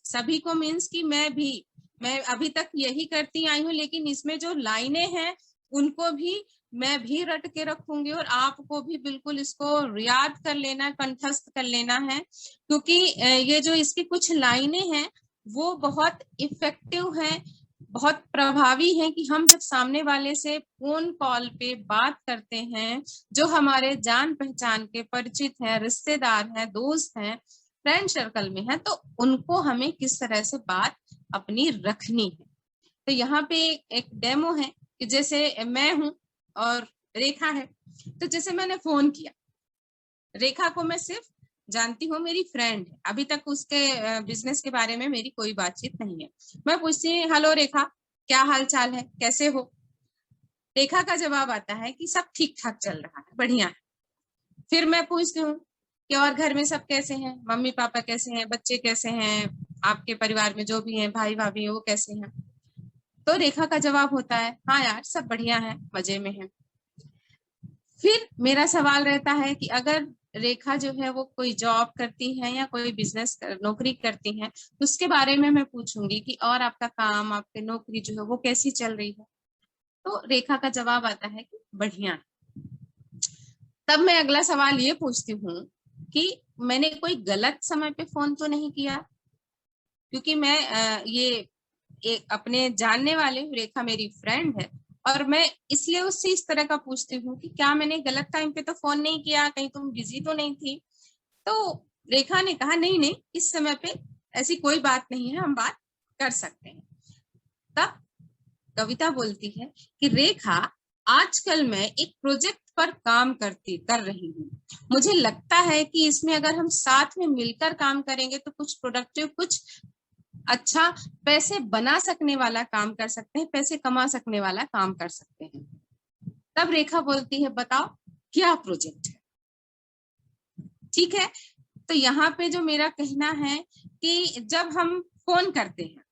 सभी को मीन्स कि मैं अभी तक यही करती आई हूँ, लेकिन इसमें जो लाइनें हैं उनको भी मैं भी रट के रखूंगी, और आपको भी बिल्कुल इसको याद कर लेना, कंठस्थ कर लेना है, क्योंकि ये जो इसकी कुछ लाइनें हैं वो बहुत इफेक्टिव हैं, बहुत प्रभावी हैं, कि हम जब सामने वाले से फोन कॉल पे बात करते हैं, जो हमारे जान पहचान के परिचित हैं, रिश्तेदार हैं, दोस्त हैं, फ्रेंड सर्कल में है, तो उनको हमें किस तरह से बात अपनी रखनी है। तो यहाँ पे एक डेमो है कि जैसे मैं हूं और रेखा है, तो जैसे मैंने फोन किया, रेखा को मैं सिर्फ जानती हूँ, मेरी फ्रेंड है, अभी तक उसके बिजनेस के बारे में मेरी कोई बातचीत नहीं है। मैं पूछती हूँ, हेलो रेखा, क्या हाल चाल है, कैसे हो? रेखा का जवाब आता है कि सब ठीक ठाक चल रहा है, बढ़िया है। फिर मैं पूछती हूँ कि और घर में सब कैसे हैं, मम्मी पापा कैसे हैं, बच्चे कैसे हैं, आपके परिवार में जो भी हैं, भाई भाभी हैं, वो कैसे हैं? तो रेखा का जवाब होता है, हाँ यार सब बढ़िया है, मजे में है। फिर मेरा सवाल रहता है कि अगर रेखा जो है वो कोई जॉब करती है या कोई बिजनेस नौकरी करती है, तो उसके बारे में मैं पूछूंगी कि और आपका काम, आपकी नौकरी जो है वो कैसी चल रही है? तो रेखा का जवाब आता है कि बढ़िया है। तब मैं अगला सवाल ये पूछती हूँ कि मैंने कोई गलत समय पे फोन तो नहीं किया, क्योंकि मैं ये एक अपने जानने वाले हूँ, रेखा मेरी फ्रेंड है, और मैं इसलिए उससे इस तरह का पूछती हूँ कि क्या मैंने गलत टाइम पे तो फोन नहीं किया, कहीं तुम बिजी तो नहीं थी? तो रेखा ने कहा, नहीं नहीं, इस समय पे ऐसी कोई बात नहीं है, हम बात कर सकते हैं। तब कविता बोलती है कि रेखा, आजकल मैं एक प्रोजेक्ट पर काम कर रही हूँ। मुझे लगता है कि इसमें अगर हम साथ में मिलकर काम करेंगे तो कुछ प्रोडक्टिव, कुछ अच्छा पैसे बना सकने वाला काम कर सकते हैं, पैसे कमा सकने वाला काम कर सकते हैं। तब रेखा बोलती है, बताओ क्या प्रोजेक्ट है? ठीक है, तो यहाँ पे जो मेरा कहना है कि जब हम फोन करते हैं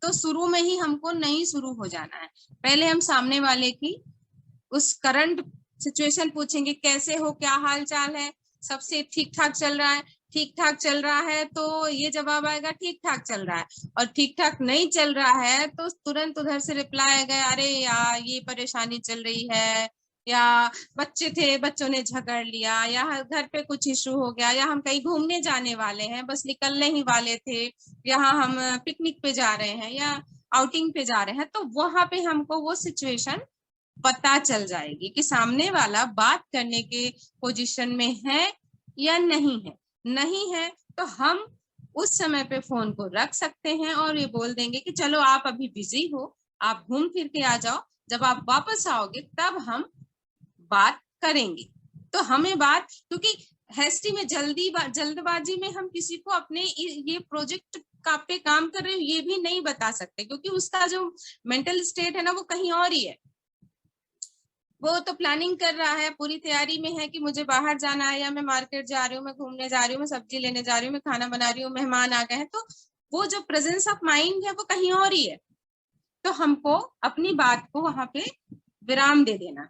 तो शुरू में ही हमको नहीं शुरू हो जाना है, पहले हम सामने वाले की उस करंट सिचुएशन पूछेंगे, कैसे हो, क्या हाल चाल है, सबसे ठीक ठाक चल रहा है? ठीक ठाक चल रहा है तो ये जवाब आएगा ठीक ठाक चल रहा है, और ठीक ठाक नहीं चल रहा है तो तुरंत उधर से रिप्लाई आएगा, अरे यार ये परेशानी चल रही है, या बच्चे थे, बच्चों ने झगड़ लिया, या घर पे कुछ इशू हो गया, या हम कहीं घूमने जाने वाले हैं, बस निकलने ही वाले थे, यहाँ हम पिकनिक पे जा रहे हैं या आउटिंग पे जा रहे हैं। तो वहां पे हमको वो सिचुएशन पता चल जाएगी कि सामने वाला बात करने के पोजीशन में है या नहीं है। नहीं है तो हम उस समय पे फोन को रख सकते हैं और ये बोल देंगे कि चलो आप अभी बिजी हो, आप घूम फिर के आ जाओ, जब आप वापस आओगे तब हम बात करेंगे। तो हमें बात, क्योंकि हैस्टी में जल्दबाजी में हम किसी को अपने ये प्रोजेक्ट का पे काम कर रहे हो ये भी नहीं बता सकते, क्योंकि उसका जो मेंटल स्टेट है ना वो कहीं और ही है। वो तो प्लानिंग कर रहा है, पूरी तैयारी में है कि मुझे बाहर जाना है, या मैं मार्केट जा रही हूँ, मैं घूमने जा रही हूँ, मैं सब्जी लेने जा रही हूँ, मैं खाना बना रही हूँ, मेहमान आ गए हैं, तो वो जो प्रेजेंस ऑफ माइंड है वो कहीं और ही है। तो हमको अपनी बात को वहां पे विराम दे देना है।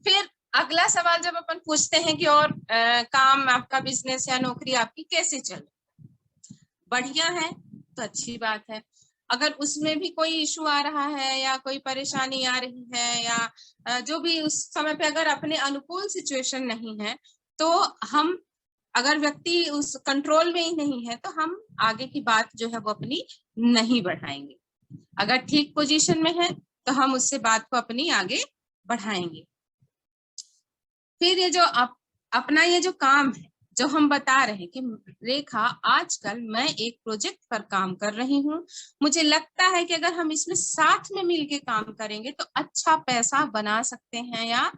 फिर अगला सवाल जब अपन पूछते हैं कि और काम आपका, बिजनेस या नौकरी आपकी कैसे चल रही है? बढ़िया है तो अच्छी बात है। अगर उसमें भी कोई इशू आ रहा है या कोई परेशानी आ रही है, या जो भी उस समय पे अगर अपने अनुकूल सिचुएशन नहीं है, तो हम, अगर व्यक्ति उस कंट्रोल में ही नहीं है, तो हम आगे की बात जो है वो अपनी नहीं बढ़ाएंगे। अगर ठीक पोजीशन में है तो हम उससे बात को अपनी आगे बढ़ाएंगे। फिर ये जो अपना ये जो काम है, जो हम बता रहे हैं कि रेखा, आजकल मैं एक प्रोजेक्ट पर काम कर रही हूँ, मुझे लगता है कि अगर हम इसमें साथ में मिलके काम करेंगे तो अच्छा पैसा बना सकते हैं या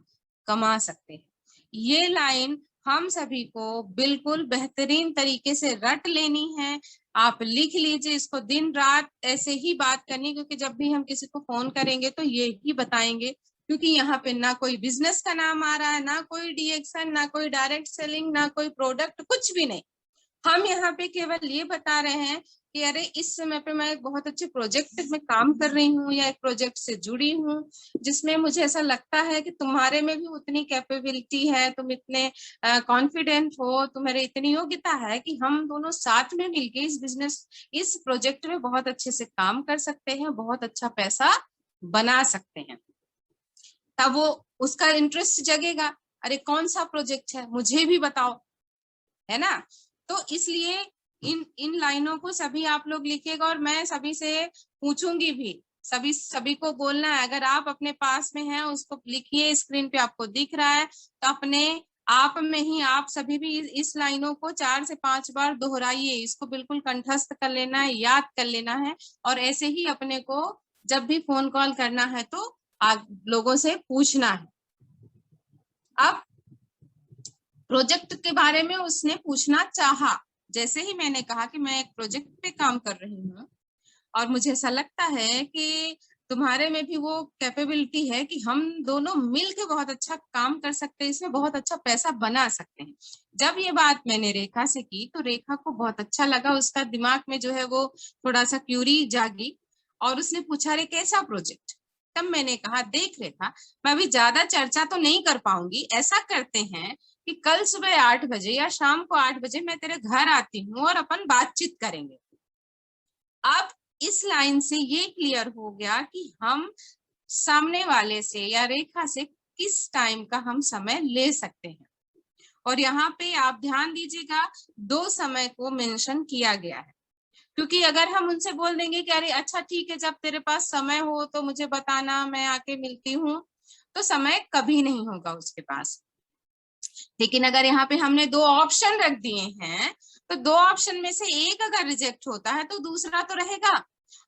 कमा सकते हैं। ये लाइन हम सभी को बिल्कुल बेहतरीन तरीके से रट लेनी है। आप लिख लीजिए इसको, दिन रात ऐसे ही बात करनी, क्योंकि जब भी हम किसी को फोन करेंगे तो ये ही बताएंगे, क्योंकि यहाँ पे ना कोई बिजनेस का नाम आ रहा है, ना कोई डीएक्शन, ना कोई डायरेक्ट सेलिंग, ना कोई प्रोडक्ट, कुछ भी नहीं। हम यहाँ पे केवल ये बता रहे हैं कि अरे इस समय पे मैं एक बहुत अच्छे प्रोजेक्ट में काम कर रही हूँ, या एक प्रोजेक्ट से जुड़ी हूँ जिसमें मुझे ऐसा लगता है कि तुम्हारे में भी उतनी कैपेबिलिटी है, तुम इतने कॉन्फिडेंट हो, तुम्हारे इतनी योग्यता है कि हम दोनों साथ में मिलके इस बिजनेस, इस प्रोजेक्ट में बहुत अच्छे से काम कर सकते हैं, बहुत अच्छा पैसा बना सकते हैं। तब वो, उसका इंटरेस्ट जगेगा, अरे कौन सा प्रोजेक्ट है, मुझे भी बताओ, है ना? तो इसलिए इन इन लाइनों को सभी आप लोग लिखिएगा, और मैं सभी से पूछूंगी भी, सभी को बोलना है। अगर आप अपने पास में हैं उसको लिखिए, स्क्रीन पे आपको दिख रहा है तो अपने आप में ही आप सभी भी इस लाइनों को 4 से 5 बार दोहराइए, इसको बिल्कुल कंठस्थ कर लेना है, याद कर लेना है। और ऐसे ही अपने को जब भी फोन कॉल करना है तो लोगों से पूछना है। अब प्रोजेक्ट के बारे में उसने पूछना चाहा, जैसे ही मैंने कहा कि मैं एक प्रोजेक्ट पे काम कर रही हूँ और मुझे ऐसा लगता है कि तुम्हारे में भी वो कैपेबिलिटी है कि हम दोनों मिलके बहुत अच्छा काम कर सकते हैं, इसमें बहुत अच्छा पैसा बना सकते हैं। जब ये बात मैंने रेखा से की तो रेखा को बहुत अच्छा लगा, उसका दिमाग में जो है वो थोड़ा सा क्यूरी जागी और उसने पूछा रे कैसा प्रोजेक्ट। तब मैंने कहा देख रेखा, मैं अभी ज्यादा चर्चा तो नहीं कर पाऊंगी, ऐसा करते हैं कि कल सुबह 8 बजे या शाम को 8 बजे मैं तेरे घर आती हूँ और अपन बातचीत करेंगे। अब इस लाइन से ये क्लियर हो गया कि हम सामने वाले से या रेखा से किस टाइम का हम समय ले सकते हैं। और यहाँ पे आप ध्यान दीजिएगा 2 समय को मेंशन किया गया है, क्योंकि अगर हम उनसे बोल देंगे कि अरे अच्छा ठीक है, जब तेरे पास समय हो तो मुझे बताना, मैं आके मिलती हूँ, तो समय कभी नहीं होगा उसके पास। लेकिन अगर यहाँ पे हमने 2 ऑप्शन रख दिए हैं तो 2 ऑप्शन में से एक अगर रिजेक्ट होता है तो दूसरा तो रहेगा,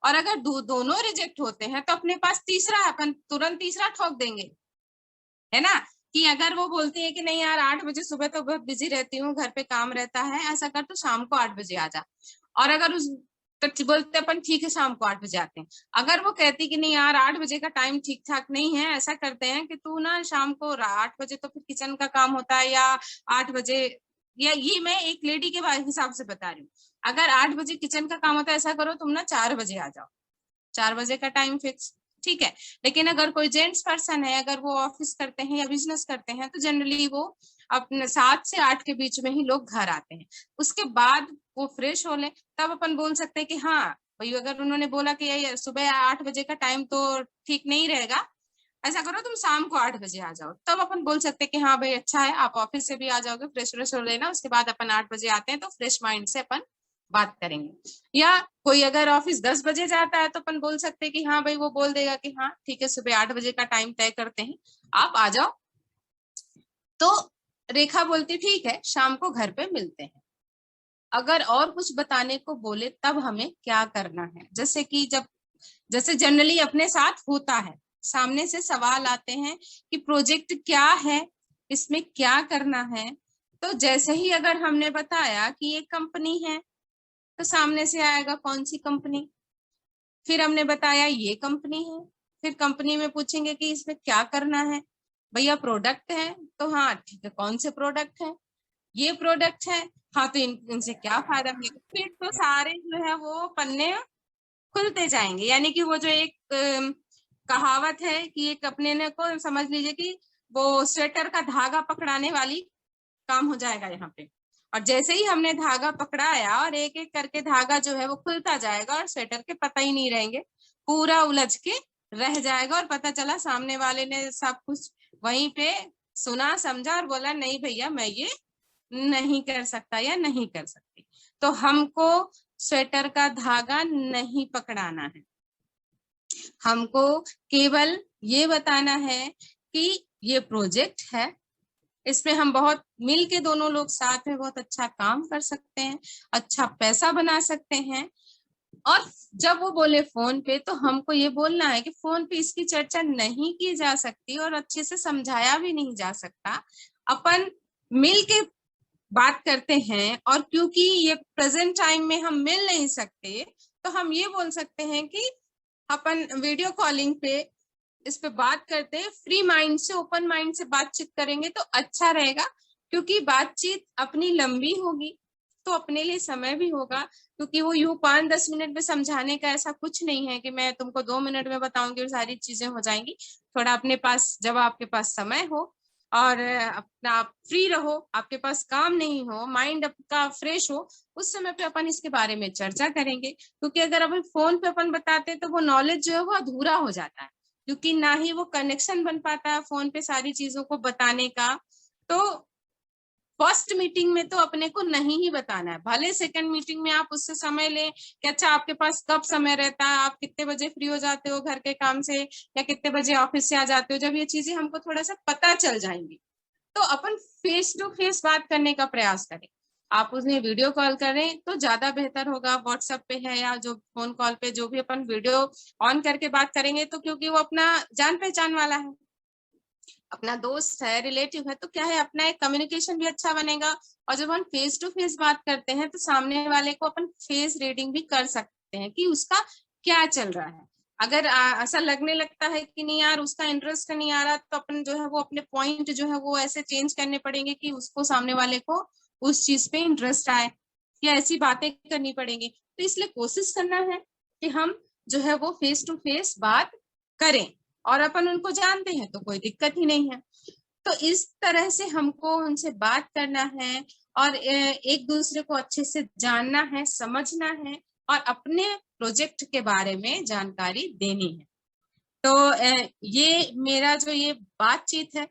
और अगर दोनों रिजेक्ट होते हैं तो अपने पास तीसरा, अपन तुरंत तीसरा ठोक देंगे, है ना। कि अगर वो बोलती है कि नहीं यार 8 बजे सुबह तो बहुत बिजी रहती हूँ, घर पे काम रहता है, ऐसा कर तो शाम को 8 बजे आ जा। और अगर उस तो बोलते अपन ठीक है शाम को 8 बजे आते हैं। अगर वो कहती कि नहीं यार 8 बजे का टाइम ठीक ठाक नहीं है, ऐसा करते हैं कि तू ना शाम को 8 बजे तो फिर किचन का काम होता है, या 8 बजे, या ये मैं एक लेडी के हिसाब से बता रही हूँ, अगर 8 बजे किचन का काम होता है, ऐसा करो तुम ना 4 बजे आ जाओ, 4 बजे का टाइम फिक्स, ठीक है। लेकिन अगर कोई जेंट्स पर्सन है, अगर वो ऑफिस करते हैं या बिजनेस करते हैं, तो जनरली वो अपने 7 से 8 के बीच में ही लोग घर आते हैं, उसके बाद वो फ्रेश हो ले, तब अपन बोल सकते हैं कि हाँ भाई, अगर उन्होंने बोला कि सुबह 8 बजे का टाइम तो ठीक नहीं रहेगा, ऐसा करो तुम शाम को 8 बजे आ जाओ, तब अपन बोल सकते हैं कि हाँ भाई अच्छा है, आप ऑफिस से भी आ जाओगे, फ्रेश फ्रेश हो लेना, उसके बाद अपन 8 बजे आते हैं तो फ्रेश माइंड से अपन बात करेंगे। या कोई अगर ऑफिस 10 बजे जाता है तो अपन बोल सकते हैं कि हाँ भाई, वो बोल देगा कि हाँ ठीक है, सुबह 8 बजे का टाइम तय करते हैं, आप आ जाओ। तो रेखा बोलती ठीक है, शाम को घर पे मिलते हैं। अगर और कुछ बताने को बोले तब हमें क्या करना है, जैसे कि जैसे जनरली अपने साथ होता है, सामने से सवाल आते हैं कि प्रोजेक्ट क्या है, इसमें क्या करना है, तो जैसे ही अगर हमने बताया कि ये कंपनी है तो सामने से आएगा कौन सी कंपनी, फिर हमने बताया ये कंपनी है, फिर कंपनी में पूछेंगे कि इसमें क्या करना है, भैया प्रोडक्ट है, तो हाँ ठीक है, कौन से प्रोडक्ट है, ये प्रोडक्ट है, हाँ तो इनसे क्या फायदा मिलेगा, फिर तो सारे जो है वो पन्ने खुलते जाएंगे। यानी कि वो जो एक कहावत है कि एक अपने ने को समझ लीजिए कि वो स्वेटर का धागा पकड़ाने वाली काम हो जाएगा यहाँ पे। और जैसे ही हमने धागा पकड़ाया और एक एक करके धागा जो है वो खुलता जाएगा और स्वेटर के पता ही नहीं रहेंगे, पूरा उलझ के रह जाएगा, और पता चला सामने वाले ने सब कुछ वहीं पे सुना समझा और बोला नहीं भैया मैं ये नहीं कर सकता या नहीं कर सकती। तो हमको स्वेटर का धागा नहीं पकड़ाना है, हमको केवल ये बताना है कि ये प्रोजेक्ट है, इसमें हम बहुत मिल के दोनों लोग साथ में बहुत अच्छा काम कर सकते हैं, अच्छा पैसा बना सकते हैं। और जब वो बोले फोन पे, तो हमको ये बोलना है कि फोन पे इसकी चर्चा नहीं की जा सकती और अच्छे से समझाया भी नहीं जा सकता, अपन मिल के बात करते हैं। और क्योंकि ये प्रेजेंट टाइम में हम मिल नहीं सकते, तो हम ये बोल सकते हैं कि अपन वीडियो कॉलिंग पे इस पे बात करते हैं, फ्री माइंड से, ओपन माइंड से बातचीत करेंगे तो अच्छा रहेगा, क्योंकि बातचीत अपनी लंबी होगी तो अपने लिए समय भी होगा, क्योंकि वो यूं 5-10 मिनट में समझाने का ऐसा कुछ नहीं है कि मैं तुमको 2 मिनट में बताऊंगी और सारी चीजें हो जाएंगी। थोड़ा अपने पास, जब आपके पास समय हो और अपना आप फ्री रहो, आपके पास काम नहीं हो, माइंड आपका फ्रेश हो, उस समय पे अपन इसके बारे में चर्चा करेंगे। क्योंकि अगर अपन फोन पे अपन बताते तो वो नॉलेज जो है वो अधूरा हो जाता है, क्योंकि ना ही वो कनेक्शन बन पाता है फोन पे सारी चीजों को बताने का। तो फर्स्ट मीटिंग में तो अपने को नहीं ही बताना है, भले सेकंड मीटिंग में आप उससे समय लें कि अच्छा आपके पास कब समय रहता है, आप कितने बजे फ्री हो जाते हो घर के काम से, या कितने बजे ऑफिस से आ जाते हो, जब ये चीजें हमको थोड़ा सा पता चल जाएंगी तो अपन फेस टू फेस बात करने का प्रयास करें। आप उन्हें वीडियो कॉल करें तो ज्यादा बेहतर होगा। व्हाट्सएप पे है या जो फोन कॉल पे जो भी अपन वीडियो ऑन करके बात करेंगे, तो क्योंकि वो अपना जान पहचान वाला है, अपना दोस्त है, रिलेटिव है, तो क्या है, अपना एक कम्युनिकेशन भी अच्छा बनेगा। और जब हम फेस टू फेस बात करते हैं तो सामने वाले को अपन फेस रीडिंग भी कर सकते हैं कि उसका क्या चल रहा है। अगर ऐसा लगने लगता है कि नहीं यार उसका इंटरेस्ट नहीं आ रहा, तो अपन जो है वो अपने पॉइंट जो है वो ऐसे चेंज करने पड़ेंगे कि उसको, सामने वाले को उस चीज पे इंटरेस्ट आए, या ऐसी बातें करनी पड़ेंगी। तो इसलिए कोशिश करना है कि हम जो है वो फेस टू फेस बात करें, और अपन उनको जानते हैं तो कोई दिक्कत ही नहीं है। तो इस तरह से हमको उनसे बात करना है और एक दूसरे को अच्छे से जानना है, समझना है, और अपने प्रोजेक्ट के बारे में जानकारी देनी है। तो ये मेरा जो ये बातचीत है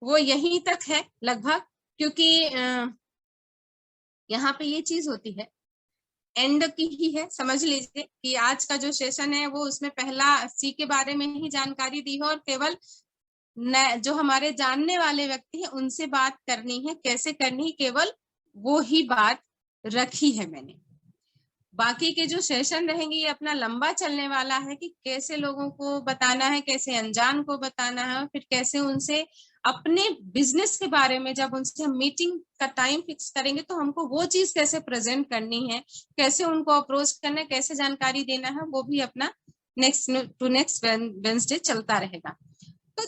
वो यहीं तक है लगभग, क्योंकि यहाँ पे ये चीज होती है, एंड की ही है। समझ लीजिए कि आज का जो सेशन है वो उसमें पहला सी के बारे में ही जानकारी दी है, और केवल जो हमारे जानने वाले व्यक्ति हैं उनसे बात करनी है, कैसे करनी है, केवल वो ही बात रखी है मैंने। बाकी के जो सेशन रहेंगे ये अपना लंबा चलने वाला है कि कैसे लोगों को बताना है, कैसे अनजान को बताना है, फिर कैसे उनसे अपने बिजनेस के बारे में, जब उनसे हम मीटिंग का टाइम फिक्स करेंगे तो हमको वो चीज कैसे प्रेजेंट करनी है, कैसे उनको अप्रोच करना है, कैसे जानकारी देना है, वो भी अपना नेक्स्ट टू नेक्स्ट वेडनेसडे चलता रहेगा। तो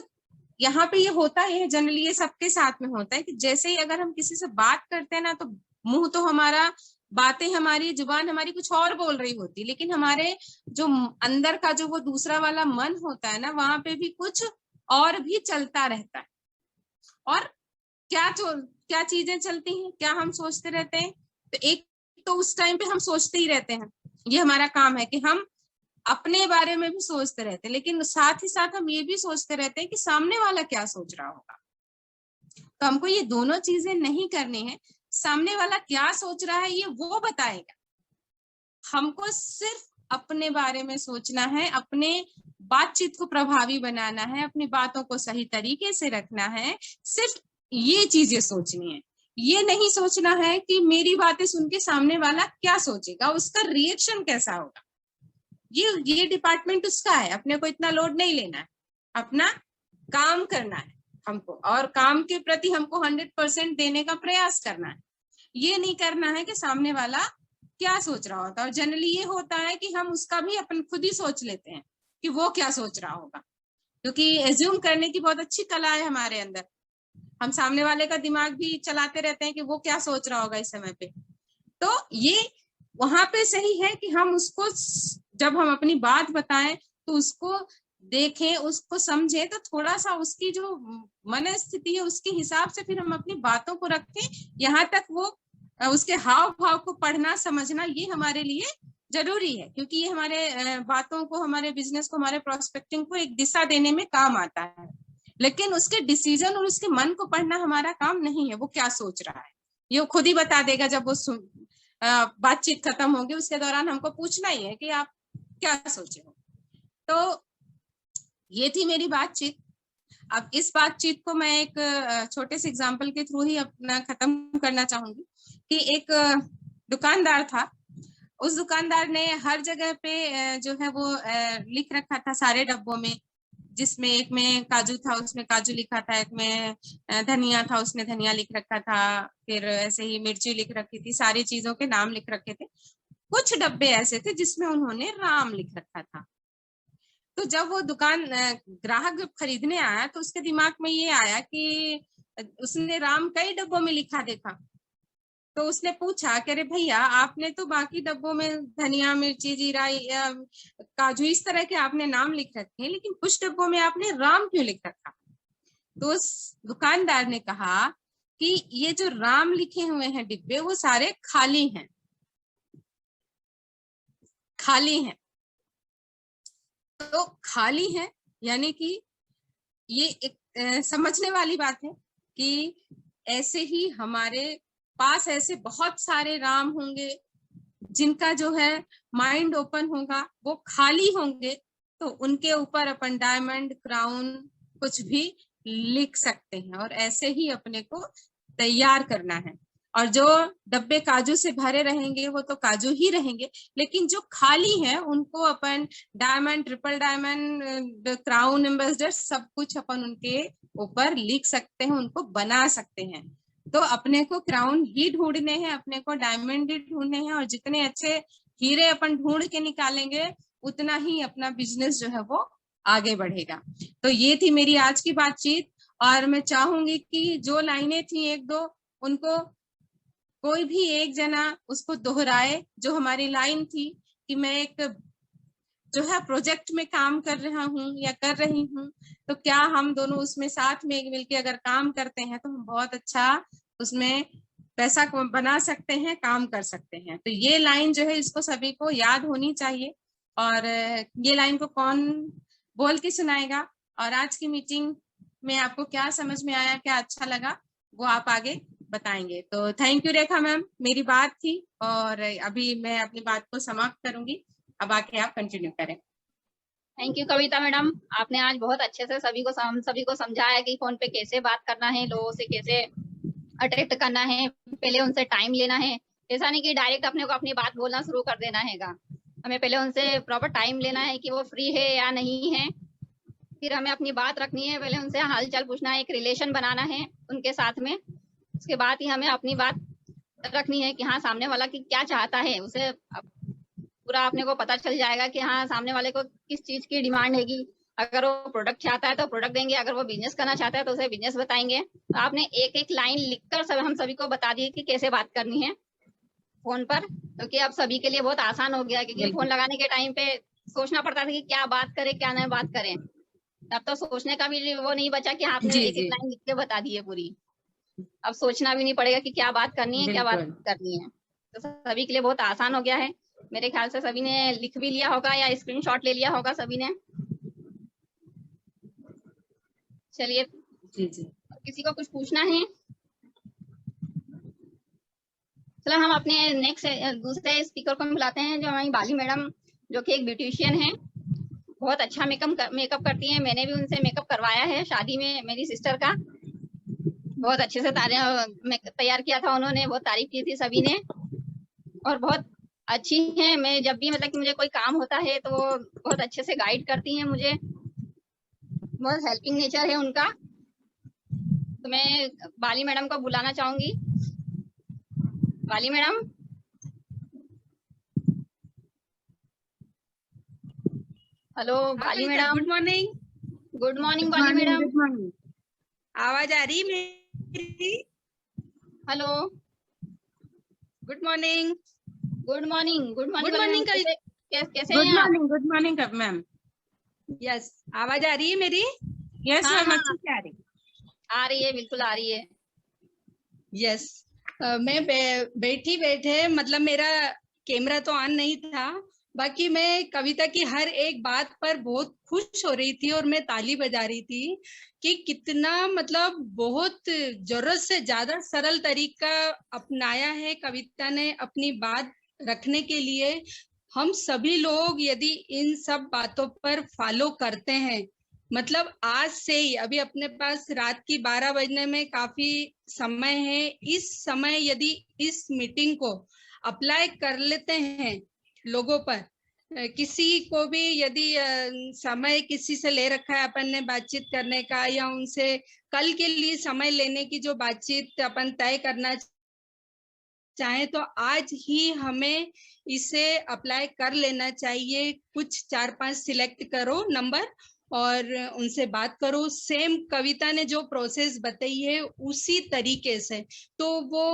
यहाँ पे ये होता है, जनरली ये सबके साथ में होता है कि जैसे ही अगर हम किसी से बात करते हैं ना, तो मुंह तो हमारा, बातें हमारी, जुबान हमारी कुछ और बोल रही होती, लेकिन हमारे जो अंदर का जो वो दूसरा वाला मन होता है ना, वहां पे भी कुछ और भी चलता रहता है। और क्या चीजें चलती हैं, क्या हम सोचते रहते हैं, तो एक तो उस टाइम पे हम सोचते ही रहते हैं, ये हमारा काम है कि हम अपने बारे में भी सोचते रहते हैं, लेकिन साथ ही साथ हम ये भी सोचते रहते हैं कि सामने वाला क्या सोच रहा होगा। तो हमको ये दोनों चीजें नहीं करनी है। सामने वाला क्या सोच रहा है ये वो बताएगा, हमको सिर्फ अपने बारे में सोचना है, अपने बातचीत को प्रभावी बनाना है, अपनी बातों को सही तरीके से रखना है, सिर्फ ये चीजें सोचनी है। ये नहीं सोचना है कि मेरी बातें सुन के सामने वाला क्या सोचेगा, उसका रिएक्शन कैसा होगा। ये डिपार्टमेंट उसका है, अपने को इतना लोड नहीं लेना है, अपना काम करना है हमको, और काम के प्रति हमको 100% देने का प्रयास करना है। ये नहीं करना है कि सामने वाला क्या सोच रहा होता है। और जनरली ये होता है कि हम उसका भी अपन खुद ही सोच लेते हैं कि वो क्या सोच रहा होगा, क्योंकि एज्यूम करने की बहुत अच्छी कला है हमारे अंदर। हम सामने वाले का दिमाग भी चलाते रहते हैं कि वो क्या सोच रहा होगा इस समय पे। तो ये वहां पे सही है कि हम उसको, जब हम अपनी बात बताएं तो उसको देखें, उसको समझें, तो थोड़ा सा उसकी जो मन स्थिति है उसके हिसाब से फिर हम अपनी बातों को रखें। यहाँ तक वो उसके हाव भाव को पढ़ना समझना ये हमारे लिए जरूरी है, क्योंकि ये हमारे बातों को, हमारे बिजनेस को, हमारे प्रोस्पेक्टिंग को एक दिशा देने में काम आता है। लेकिन उसके डिसीजन और उसके मन को पढ़ना हमारा काम नहीं है। वो क्या सोच रहा है ये वो खुद ही बता देगा। जब वो बातचीत खत्म होगी उसके दौरान हमको पूछना ही है कि आप क्या सोचे हो। तो ये थी मेरी बातचीत। अब इस बातचीत को मैं एक छोटे से एग्जाम्पल के थ्रू ही अपना खत्म करना चाहूंगी कि एक दुकानदार था। उस दुकानदार ने हर जगह पे जो है वो लिख रखा था सारे डब्बों में, जिसमें एक में काजू था उसमें काजू लिखा था, एक में धनिया था उसमें धनिया लिख रखा था, फिर ऐसे ही मिर्ची लिख रखी थी, सारी चीजों के नाम लिख रखे थे। कुछ डब्बे ऐसे थे जिसमें उन्होंने राम लिख रखा था। तो जब वो दुकान ग्राहक जब खरीदने आया तो उसके दिमाग में ये आया कि उसने राम कई डब्बों में लिखा देखा। तो उसने पूछा कि अरे भैया, आपने तो बाकी डब्बों में धनिया, मिर्ची, जीरा, काजू इस तरह के आपने नाम लिख रखे हैं, लेकिन कुछ डब्बों में आपने राम क्यों लिख रखा? तो उस दुकानदार ने कहा कि ये जो राम लिखे हुए हैं डिब्बे वो सारे खाली हैं, खाली हैं। तो खाली है यानी कि ये एक समझने वाली बात है कि ऐसे ही हमारे पास ऐसे बहुत सारे राम होंगे जिनका जो है माइंड ओपन होगा, वो खाली होंगे, तो उनके ऊपर अपन डायमंड, क्राउन, कुछ भी लिख सकते हैं और ऐसे ही अपने को तैयार करना है। और जो डब्बे काजू से भरे रहेंगे वो तो काजू ही रहेंगे, लेकिन जो खाली है उनको अपन diamond, triple diamond, crown, ambassador सब कुछ अपन उनके ऊपर लिख सकते हैं, उनको बना सकते हैं। तो अपने को क्राउन ही ढूंढने हैं, अपने को डायमंड ही ढूंढने हैं, और जितने अच्छे हीरे अपन ढूंढ के निकालेंगे उतना ही अपना बिजनेस जो है वो आगे बढ़ेगा। तो ये थी मेरी आज की बातचीत, और मैं चाहूंगी कि जो लाइनें थी एक दो, उनको कोई भी एक जना उसको दोहराए। जो हमारी लाइन थी कि मैं एक जो है प्रोजेक्ट में काम कर रहा हूँ या कर रही हूँ, तो क्या हम दोनों उसमें साथ में मिलके अगर काम करते हैं तो हम बहुत अच्छा उसमें पैसा बना सकते हैं, काम कर सकते हैं। तो ये लाइन जो है इसको सभी को याद होनी चाहिए। और ये लाइन को कौन बोल के सुनाएगा, और आज की मीटिंग में आपको क्या समझ में आया, क्या अच्छा लगा, वो आप आगे बताएंगे। तो थैंक यू रेखा मैम, मेरी बात थी और अभी मैं अपनी बात को समाप्त करूंगी। अब आके आप कंटिन्यू करें। थैंक यू कविता मैडम, आपने आज बहुत अच्छे से हम सभी को समझाया कि फोन पे कैसे बात करना है, लोगों से कैसे अटेक्ट करना है, पहले उनसे टाइम लेना है। ऐसा नहीं कि डायरेक्ट अपने को अपनी बात बोलना शुरू कर देना हैगा, हमें पहले उनसे प्रॉपर टाइम लेना है कि वो फ्री है या नहीं है, फिर हमें अपनी बात रखनी है, पहले उनसे हालचाल पूछना है, एक रिलेशन बनाना है उनके साथ में। उसके बाद ही हमें अपनी बात रखनी है कि हाँ सामने वाला की क्या चाहता है, उसे पूरा अपने को पता चल जाएगा कि हाँ सामने वाले को किस चीज की डिमांड हैगी। अगर वो प्रोडक्ट चाहता है तो प्रोडक्ट देंगे, अगर वो बिजनेस करना चाहता है तो उसे बिजनेस बताएंगे। तो आपने एक एक लाइन लिखकर हम सभी को बता दी कि कैसे बात करनी है फोन पर, क्योंकि अब सभी के लिए बहुत आसान हो गया, क्योंकि फोन लगाने के टाइम पे सोचना पड़ता था कि क्या बात करें क्या नहीं बात करें। अब तो सोचने का भी वो नहीं बचा कि आपने एक एक लाइन लिख के बता दी है पूरी। अब सोचना भी नहीं पड़ेगा कि क्या बात करनी है, क्या बात करनी है। तो सभी के लिए बहुत आसान हो गया है। मेरे ख्याल से सभी ने लिख भी लिया होगा या स्क्रीनशॉट ले लिया होगा सभी ने। चलिए किसी को कुछ पूछना है? चलो हम अपने नेक्स्ट दूसरे स्पीकर को बुलाते हैं, जो हमारी बाली मैडम, जो कि एक ब्यूटिशियन है, बहुत अच्छा मेकअप करती हैं। मैंने भी उनसे मेकअप करवाया है शादी में मेरी सिस्टर का, बहुत अच्छे से तैयार किया था उन्होंने, बहुत तारीफ की थी सभी ने, और बहुत अच्छी है। मैं जब भी मतलब कि मुझे कोई काम होता है तो वो बहुत अच्छे से गाइड करती हैं मुझे, बहुत हेल्पिंग नेचर है उनका। तो मैं बाली मैडम को बुलाना चाहूंगी। Bali madam, hello Bali madam. Good morning. Good morning Bali madam. Good morning. आवाज आ रही मेरी? Hello, good morning. Good morning. Good good morning कैसे हैं आप? Good morning ma'am. यस, आवाज आ रही है मेरी? यस हाँ, मैम, हाँ, अच्छी से आ रही। आ रही है, बिल्कुल आ रही है। यस, मैं बैठी बैठे मतलब मेरा कैमरा तो ऑन नहीं था, बाकी मैं कविता की हर एक बात पर बहुत खुश हो रही थी और मैं ताली बजा रही थी कि कितना मतलब बहुत जरूरत से ज्यादा सरल तरीका अपनाया है कविता ने अपनी बात रखने के लिए। हम सभी लोग यदि इन सब बातों पर फॉलो करते हैं, मतलब आज से ही, अभी अपने पास रात की 12 बजने में काफी समय है, इस समय यदि इस मीटिंग को अप्लाई कर लेते हैं लोगों पर, किसी को भी यदि समय किसी से ले रखा है अपन ने बातचीत करने का, या उनसे कल के लिए समय लेने की जो बातचीत अपन तय करना चाहे, तो आज ही हमें इसे अप्लाई कर लेना चाहिए। कुछ 4-5 सिलेक्ट करो नंबर और उनसे बात करो, सेम कविता ने जो प्रोसेस बताई है उसी तरीके से, तो वो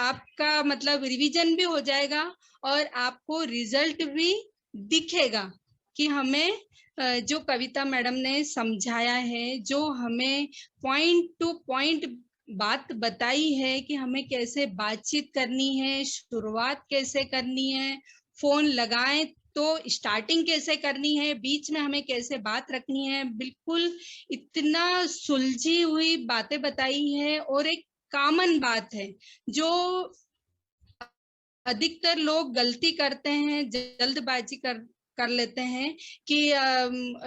आपका मतलब रिवीजन भी हो जाएगा और आपको रिजल्ट भी दिखेगा कि हमें जो कविता मैडम ने समझाया है, जो हमें पॉइंट टू पॉइंट बात बताई है कि हमें कैसे बातचीत करनी है, शुरुआत कैसे करनी है, फोन लगाएं तो स्टार्टिंग कैसे करनी है, बीच में हमें कैसे बात रखनी है, बिल्कुल इतना सुलझी हुई बातें बताई है। और एक कॉमन बात है जो अधिकतर लोग गलती करते हैं, जल्दबाजी कर लेते हैं कि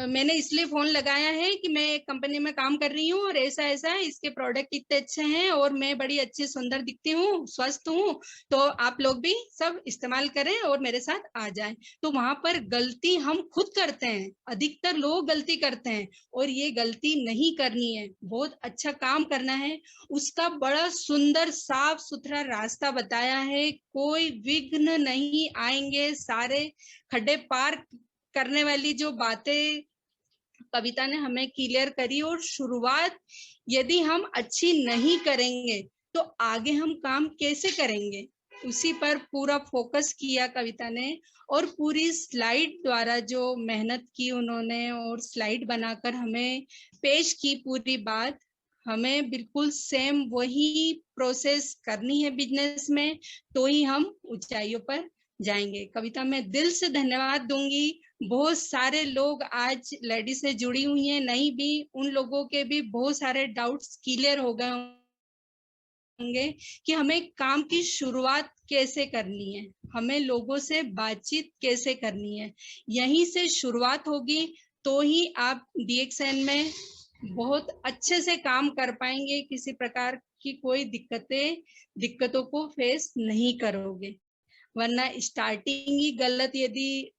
मैंने इसलिए फोन लगाया है कि मैं एक कंपनी में काम कर रही हूँ और ऐसा ऐसा है, इसके प्रोडक्ट इतने अच्छे हैं और मैं बड़ी अच्छी सुंदर दिखती हूँ, स्वस्थ हूँ, तो आप लोग भी सब इस्तेमाल करें और मेरे साथ आ जाएं। तो वहां पर गलती हम खुद करते हैं, अधिकतर लोग गलती करते हैं और ये गलती नहीं करनी है, बहुत अच्छा काम करना है। उसका बड़ा सुंदर साफ सुथरा रास्ता बताया है, कोई विघ्न नहीं आएंगे, सारे खड्डे पार करने वाली जो बातें कविता ने हमें क्लियर करी। और शुरुआत यदि हम अच्छी नहीं करेंगे तो आगे हम काम कैसे करेंगे, उसी पर पूरा फोकस किया कविता ने। और पूरी स्लाइड द्वारा जो मेहनत की उन्होंने और स्लाइड बनाकर हमें पेश की पूरी बात, हमें बिल्कुल सेम वही प्रोसेस करनी है बिजनेस में, तो ही हम ऊंचाइयों पर जाएंगे। कविता मैं दिल से धन्यवाद दूंगी। बहुत सारे लोग आज लेडीज से जुड़ी हुई हैं, नहीं भी, उन लोगों के भी बहुत सारे डाउट्स क्लियर हो गए होंगे कि हमें काम की शुरुआत कैसे करनी है, हमें लोगों से बातचीत कैसे करनी है। यहीं से शुरुआत होगी तो ही आप DXN में बहुत अच्छे से काम कर पाएंगे, किसी प्रकार की कोई दिक्कतों को फेस नहीं करोगे। वरना स्टार्टिंग ही गलत यदि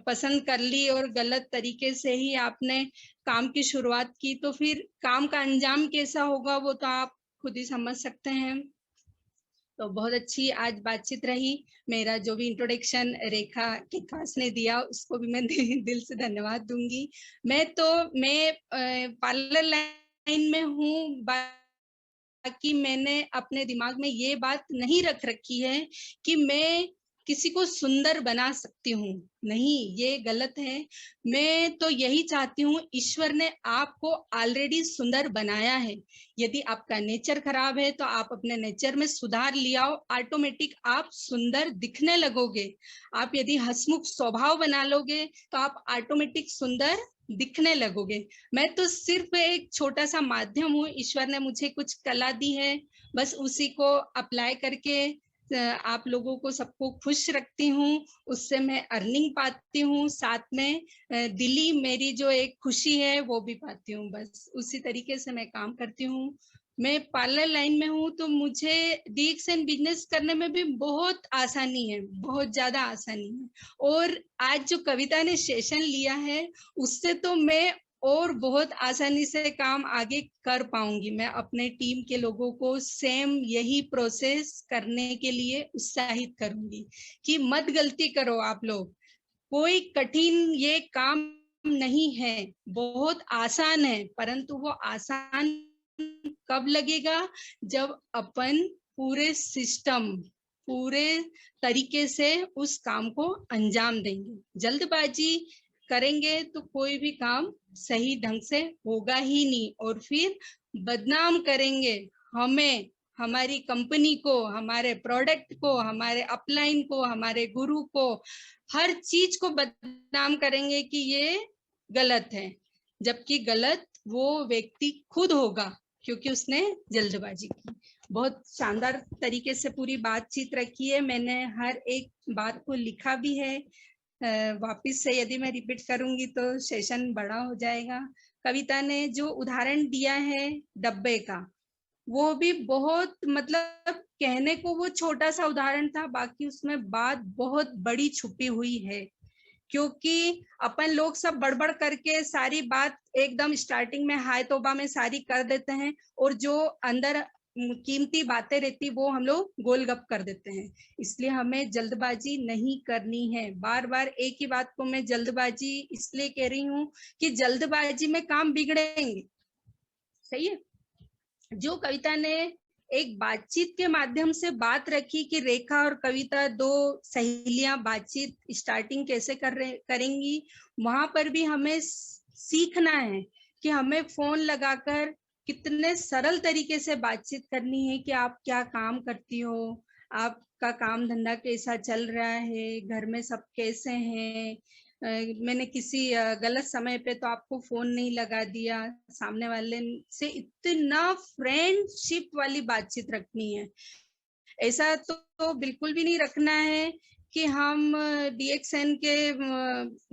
पसंद कर ली और गलत तरीके से ही आपने काम की शुरुआत की तो फिर काम का अंजाम कैसा होगा वो तो आप खुद ही समझ सकते हैं। तो बहुत अच्छी आज बातचीत रही। मेरा जो भी इंट्रोडक्शन रेखा किकास ने दिया उसको भी मैं दिल से धन्यवाद दूंगी। मैं पार्लर लाइन में हूँ, बाकी मैंने अपने दिमाग में ये बात नहीं रख रखी है कि मैं किसी को सुंदर बना सकती हूँ, नहीं, ये गलत है। मैं तो यही चाहती हूँ, ईश्वर ने आपको ऑलरेडी सुंदर बनाया है। यदि आपका नेचर खराब है तो आप अपने नेचर में सुधार ले आओ, ऑटोमेटिक आप सुंदर दिखने लगोगे। आप यदि हंसमुख स्वभाव बना लोगे तो आप ऑटोमेटिक सुंदर दिखने लगोगे। मैं तो सिर्फ एक छोटा सा माध्यम हूँ, ईश्वर ने मुझे कुछ कला दी है, बस उसी को अप्लाई करके आप लोगों को सबको खुश रखती हूँ, उससे मैं अर्निंग पाती हूँ, साथ में दिली मेरी जो एक खुशी है वो भी पाती हूँ। बस उसी तरीके से मैं काम करती हूँ। मैं पार्लर लाइन में हूँ तो मुझे DXN बिजनेस करने में भी बहुत आसानी है, बहुत ज्यादा आसानी है। और आज जो कविता ने सेशन लिया है उससे तो मैं और बहुत आसानी से काम आगे कर पाऊंगी। मैं अपने टीम के लोगों को सेम यही प्रोसेस करने के लिए उत्साहित करूंगी कि मत गलती करो आप लोग, कोई कठिन ये काम नहीं है, बहुत आसान है, परंतु वो आसान कब लगेगा जब अपन पूरे सिस्टम, पूरे तरीके से उस काम को अंजाम देंगे। जल्दबाजी करेंगे तो कोई भी काम सही ढंग से होगा ही नहीं और फिर बदनाम करेंगे हमें, हमारी कंपनी को, हमारे प्रोडक्ट को, हमारे अपलाइन को, हमारे गुरु को, हर चीज को बदनाम करेंगे कि ये गलत है, जबकि गलत वो व्यक्ति खुद होगा क्योंकि उसने जल्दबाजी की। बहुत शानदार तरीके से पूरी बातचीत रखी है, मैंने हर एक बात को लिखा भी है। वापिस से यदि मैं रिपीट करूंगी तो सेशन बड़ा हो जाएगा। कविता ने जो उदाहरण दिया है डब्बे का, वो भी बहुत, मतलब कहने को वो छोटा सा उदाहरण था, बाकी उसमें बात बहुत बड़ी छुपी हुई है। क्योंकि अपन लोग सब बड़बड़ करके सारी बात एकदम स्टार्टिंग में हाय तौबा में सारी कर देते हैं और जो अंदर कीमती बातें रहती वो हम लोग गोलगप कर देते हैं। इसलिए हमें जल्दबाजी नहीं करनी है। बार बार एक ही बात को मैं जल्दबाजी इसलिए कह रही हूँ कि जल्दबाजी में काम बिगड़ेंगे। सही है। जो कविता ने एक बातचीत के माध्यम से बात रखी कि रेखा और कविता दो सहेलियां बातचीत स्टार्टिंग कैसे करेंगी, वहां पर भी हमें सीखना है कि हमें फोन लगाकर कितने सरल तरीके से बातचीत करनी है कि आप क्या काम करती हो, आपका काम धंधा कैसा चल रहा है, घर में सब कैसे हैं, मैंने किसी गलत समय पे तो आपको फोन नहीं लगा दिया। सामने वाले से इतना फ्रेंडशिप वाली बातचीत रखनी है। ऐसा तो बिल्कुल भी नहीं रखना है कि हम DXN के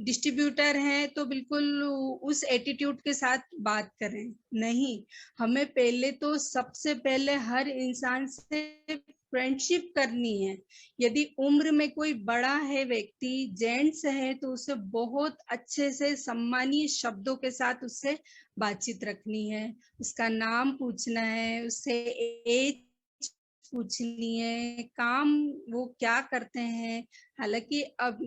डिस्ट्रीब्यूटर हैं तो बिल्कुल उस एटीट्यूड के साथ बात करें, नहीं। हमें पहले तो सबसे पहले हर इंसान से फ्रेंडशिप करनी है। यदि उम्र में कोई बड़ा है व्यक्ति, जेंट्स है, तो उसे बहुत अच्छे से सम्मानीय शब्दों के साथ उससे बातचीत रखनी है, उसका नाम पूछना है, उससे एज पूछनी है, काम वो क्या करते हैं। हालांकि अब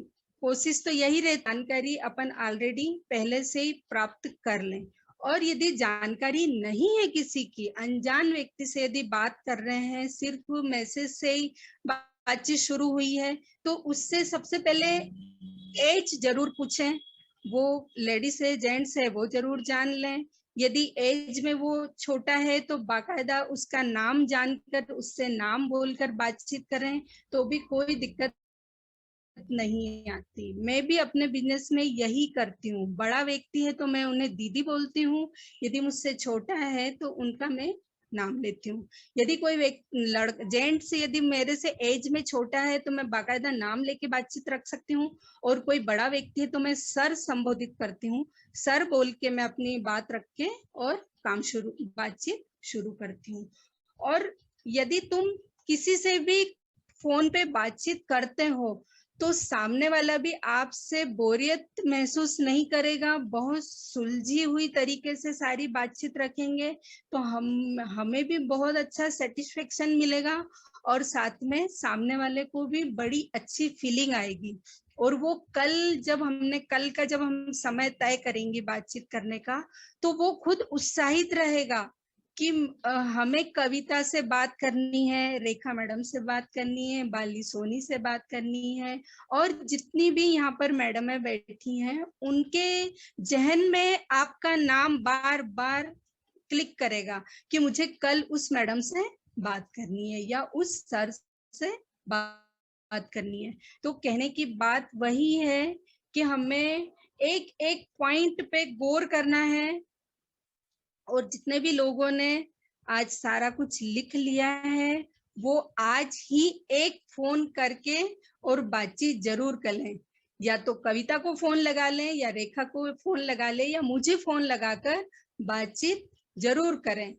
कोशिश तो यही रहे जानकारी अपन ऑलरेडी पहले से ही प्राप्त कर लें। और यदि जानकारी नहीं है किसी की, अनजान व्यक्ति से यदि बात कर रहे हैं, सिर्फ मैसेज से ही बातचीत शुरू हुई है, तो उससे सबसे पहले एज जरूर पूछें। वो लेडीज है, जेंट्स है, वो जरूर जान लें। यदि एज में वो छोटा है तो बाकायदा उसका नाम जानकर उससे नाम बोलकर बातचीत करें, तो भी कोई दिक्कत नहीं आती। मैं भी अपने बिजनेस में यही करती हूँ। बड़ा व्यक्ति है तो मैं उन्हें दीदी बोलती हूँ, यदि मुझसे छोटा है तो उनका मैं नाम लेती हूँ। यदि कोई जेंट्स यदि मेरे से एज में छोटा है तो मैं बाकायदा नाम लेके बातचीत रख सकती हूँ, और कोई बड़ा व्यक्ति है तो मैं सर संबोधित करती हूँ। सर बोल के मैं अपनी बात रख के और बातचीत शुरू करती हूँ। और यदि तुम किसी से भी फोन पे बातचीत करते हो तो सामने वाला भी आपसे बोरियत महसूस नहीं करेगा। बहुत सुलझी हुई तरीके से सारी बातचीत रखेंगे तो हमें भी बहुत अच्छा सेटिस्फेक्शन मिलेगा, और साथ में सामने वाले को भी बड़ी अच्छी फीलिंग आएगी। और वो कल जब हम समय तय करेंगे बातचीत करने का, तो वो खुद उत्साहित रहेगा कि हमें कविता से बात करनी है, रेखा मैडम से बात करनी है, बाली सोनी से बात करनी है, और जितनी भी यहाँ पर मैडम है बैठी हैं, उनके जहन में आपका नाम बार बार क्लिक करेगा कि मुझे कल उस मैडम से बात करनी है या उस सर से बात करनी है। तो कहने की बात वही है कि हमें एक एक पॉइंट पे गौर करना है। और जितने भी लोगों ने आज सारा कुछ लिख लिया है, वो आज ही एक फोन करके और बातचीत जरूर कर लें। या तो कविता को फोन लगा लें, या रेखा को फोन लगा लें, या मुझे फोन लगाकर बातचीत जरूर करें,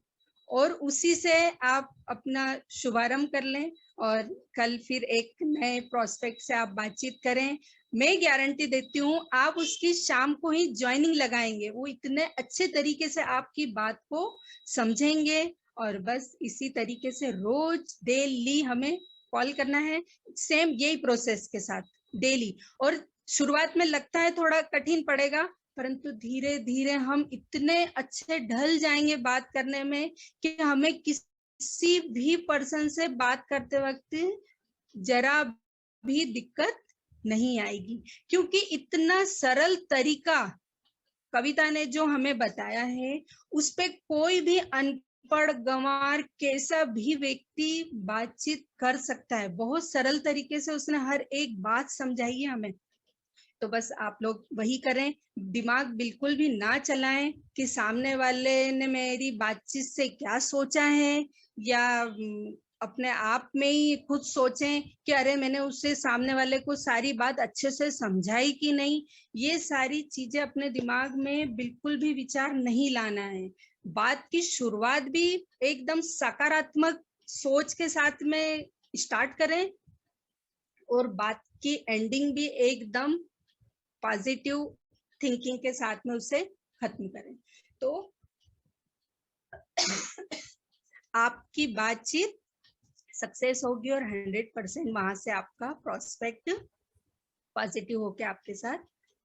और उसी से आप अपना शुभारंभ कर लें, और कल फिर एक नए प्रोस्पेक्ट से आप बातचीत करें। मैं गारंटी देती हूँ आप उसकी शाम को ही ज्वाइनिंग लगाएंगे, वो इतने अच्छे तरीके से आपकी बात को समझेंगे। और बस इसी तरीके से रोज डेली हमें कॉल करना है, सेम यही प्रोसेस के साथ डेली। और शुरुआत में लगता है थोड़ा कठिन पड़ेगा, परंतु धीरे धीरे हम इतने अच्छे ढल जाएंगे बात करने में कि हमें किसी भी पर्सन से बात करते वक्त जरा भी दिक्कत नहीं आएगी, क्योंकि इतना सरल तरीका कविता ने जो हमें बताया है, उस पे कोई भी अनपढ़ गंवार कैसा भी व्यक्ति बातचीत कर सकता है। बहुत सरल तरीके से उसने हर एक बात समझाई है हमें। तो बस आप लोग वही करें, दिमाग बिल्कुल भी ना चलाएं कि सामने वाले ने मेरी बातचीत से क्या सोचा है, या अपने आप में ही खुद सोचें कि अरे मैंने उससे सामने वाले को सारी बात अच्छे से समझाई कि नहीं। ये सारी चीजें अपने दिमाग में बिल्कुल भी विचार नहीं लाना है। बात की शुरुआत भी एकदम सकारात्मक सोच के साथ में स्टार्ट करें, और बात की एंडिंग भी एकदम पॉजिटिव थिंकिंग के साथ में उसे खत्म करें। तो आपकी बातचीत सक्सेस होगी, और 100% वहां से आपका प्रोस्पेक्ट पॉजिटिव होके आपके साथ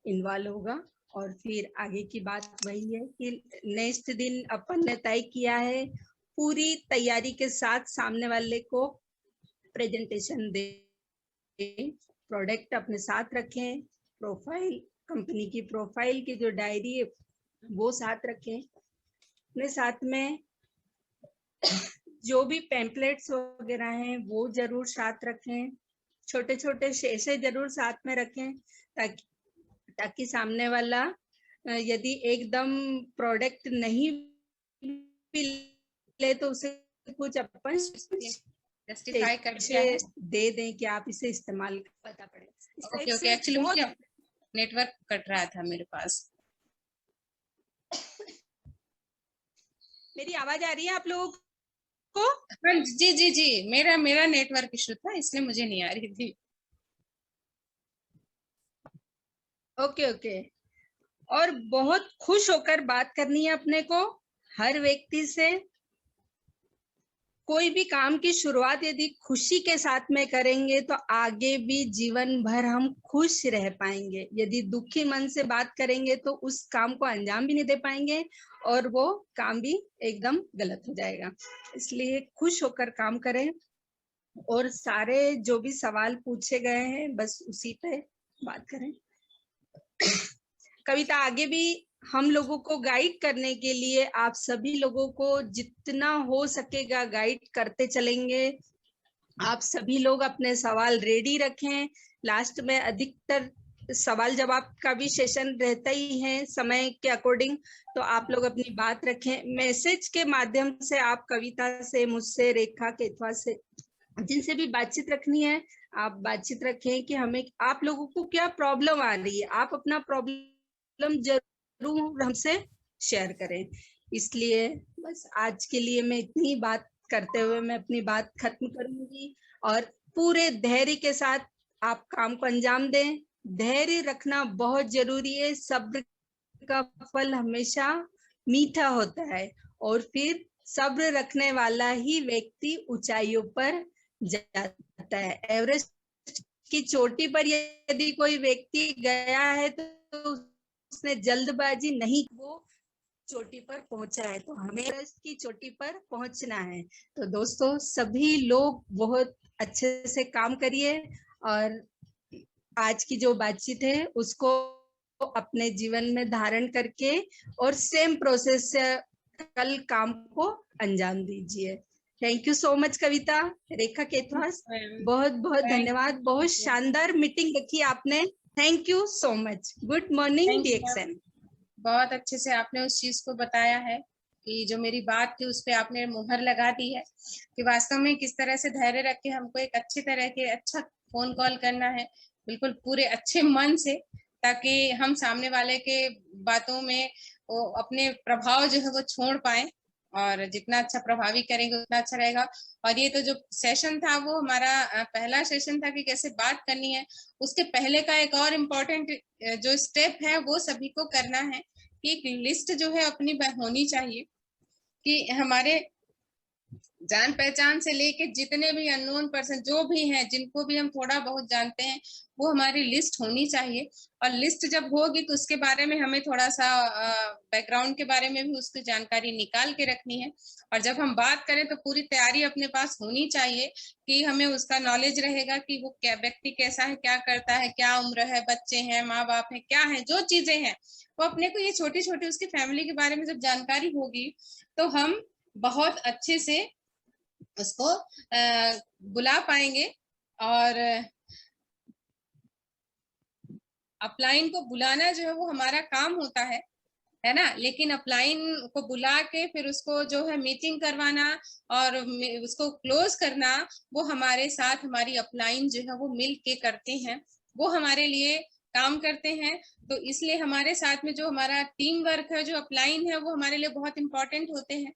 इन्वॉल्व होगा। और फिर आगे की बात वही है कि नेक्स्ट दिन अपन ने तय किया है पूरी तैयारी के साथ सामने वाले को प्रेजेंटेशन दे, प्रोडक्ट अपने साथ रखें, प्रोफाइल कंपनी की प्रोफाइल की जो डायरी है वो साथ रखें, अपने साथ में जो भी पैम्पलेट्स वगैरह हैं वो जरूर साथ रखें, छोटे छोटे शेषे जरूर साथ में रखें, ताकि सामने वाला यदि एकदम प्रोडक्ट नहीं ले तो उसे कुछ अपन जस्टिफाई कर दिया है। दे दें कि आप इसे इस्तेमाल पता पड़े। ओके ओके, एक्चुअली मुझे नेटवर्क कट रहा था मेरे पास। मेरी आवाज आ रही है आप लोगों को? हाँ जी जी जी, मेरा नेटवर्क इशू था इसलिए मुझे नहीं आ रही थी। Okay okay. और बहुत खुश होकर बात करनी है अपने को हर व्यक्ति से। कोई भी काम की शुरुआत यदि खुशी के साथ में करेंगे तो आगे भी जीवन भर हम खुश रह पाएंगे। यदि दुखी मन से बात करेंगे तो उस काम को अंजाम भी नहीं दे पाएंगे और वो काम भी एकदम गलत हो जाएगा। इसलिए खुश होकर काम करें और सारे जो भी सवाल पूछे गए हैं बस उसी पे बात करें। कविता, आगे भी हम लोगों को गाइड करने के लिए आप सभी लोगों को जितना हो सकेगा गाइड करते चलेंगे। आप सभी लोग अपने सवाल रेडी रखें। लास्ट में अधिकतर सवाल जवाब का भी सेशन रहता ही है समय के अकॉर्डिंग, तो आप लोग अपनी बात रखें। मैसेज के माध्यम से आप कविता से, मुझसे, रेखा, केतवा से, जिनसे भी बातचीत रखनी है आप बातचीत रखें कि हमें आप लोगों को क्या प्रॉब्लम आ रही है। आप अपना प्रॉब्लम जरूर हमसे शेयर करें। इसलिए बस आज के लिए मैं इतनी बात करते हुए मैं अपनी बात खत्म करूंगी और पूरे धैर्य के साथ आप काम को अंजाम दें। धैर्य रखना बहुत जरूरी है। सब्र का फल हमेशा मीठा होता है और फिर सब्र रखने वाला ही व्यक्ति ऊंचाइयों पर जाता है। एवरेस्ट की चोटी पर यदि कोई व्यक्ति गया है तो उसने जल्दबाजी नहीं, वो चोटी पर पहुंचा है। तो हमें एवरेस्ट की चोटी पर पहुंचना है। तो दोस्तों सभी लोग बहुत अच्छे से काम करिए और आज की जो बातचीत है उसको अपने जीवन में धारण करके और सेम प्रोसेस से कल काम को अंजाम दीजिए। थैंक यू सो मच कविता, रेखा, केतवास, बहुत बहुत धन्यवाद। बहुत शानदार मीटिंग रखी आपने। Thank you so much. Good morning DXN. बहुत अच्छे से आपने उस चीज को बताया है कि जो मेरी बात थी उस पे आपने मुहर लगा दी है कि वास्तव में किस तरह से धैर्य रख के हमको एक अच्छी तरह के अच्छा फोन कॉल करना है, बिल्कुल पूरे अच्छे मन से, ताकि हम सामने वाले के बातों में वो अपने प्रभाव जो है वो छोड़ पाए और जितना अच्छा प्रभावी करेंगे उतना अच्छा रहेगा। और ये तो जो सेशन था वो हमारा पहला सेशन था कि कैसे बात करनी है। उसके पहले का एक और इम्पोर्टेंट जो स्टेप है वो सभी को करना है कि एक लिस्ट जो है अपनी होनी चाहिए कि हमारे जान पहचान से लेके जितने भी अननोन पर्सन जो भी हैं, जिनको भी हम थोड़ा बहुत जानते हैं, वो हमारी लिस्ट होनी चाहिए। और लिस्ट जब होगी तो उसके बारे में हमें थोड़ा सा बैकग्राउंड के बारे में भी उसकी जानकारी निकाल के रखनी है। और जब हम बात करें तो पूरी तैयारी अपने पास होनी चाहिए कि हमें उसका नॉलेज रहेगा कि वो क्या व्यक्ति कैसा है, क्या करता है, क्या उम्र है, बच्चे हैं, माँ बाप है, क्या है, जो चीजें हैं वो अपने को ये छोटी छोटी उसकी फैमिली के बारे में जब जानकारी होगी तो हम बहुत अच्छे से उसको बुला पाएंगे। और अपलाइन को बुलाना जो है वो हमारा काम होता है ना, लेकिन अपलाइन को बुला के फिर उसको जो है मीटिंग करवाना और उसको क्लोज करना वो हमारे साथ हमारी अपलाइन जो है वो मिल के करते हैं, वो हमारे लिए काम करते हैं। तो इसलिए हमारे साथ में जो हमारा टीम वर्क है, जो अपलाइन है, वो हमारे लिए बहुत इंपॉर्टेंट होते हैं।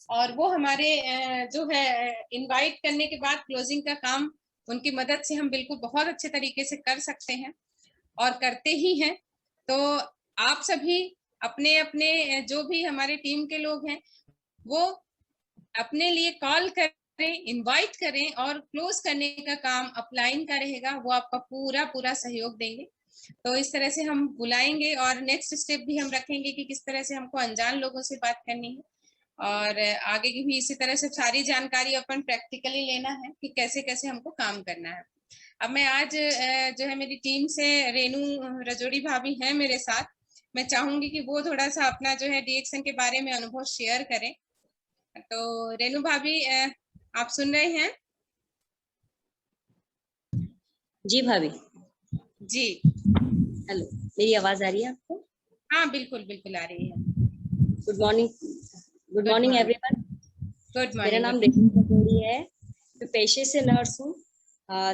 और वो हमारे जो है इनवाइट करने के बाद क्लोजिंग का काम उनकी मदद से हम बिल्कुल बहुत अच्छे तरीके से कर सकते हैं और करते ही हैं। तो आप सभी अपने अपने जो भी हमारे टीम के लोग हैं वो अपने लिए कॉल करें, इनवाइट करें और क्लोज करने का काम अपलाइन का रहेगा, वो आपका पूरा पूरा सहयोग देंगे। तो इस तरह से हम बुलाएंगे और नेक्स्ट स्टेप भी हम रखेंगे कि किस तरह से हमको अनजान लोगों से बात करनी है और आगे की भी इसी तरह से सारी जानकारी अपन प्रैक्टिकली लेना है कि कैसे कैसे हमको काम करना है। अब मैं आज जो है मेरी टीम से रेनू रजोड़ी भाभी हैं मेरे साथ, मैं चाहूंगी कि वो थोड़ा सा अपना जो है डीएक्सएन के बारे में अनुभव शेयर करें। तो रेनू भाभी आप सुन रहे हैं? जी भाभी। जी हेलो, मेरी आवाज आ रही है आपको? हाँ बिल्कुल बिल्कुल आ रही है। Good morning everyone. Good morning. मेरा नाम रेनू रजोड़ी है। पेशे से नर्स हूँ,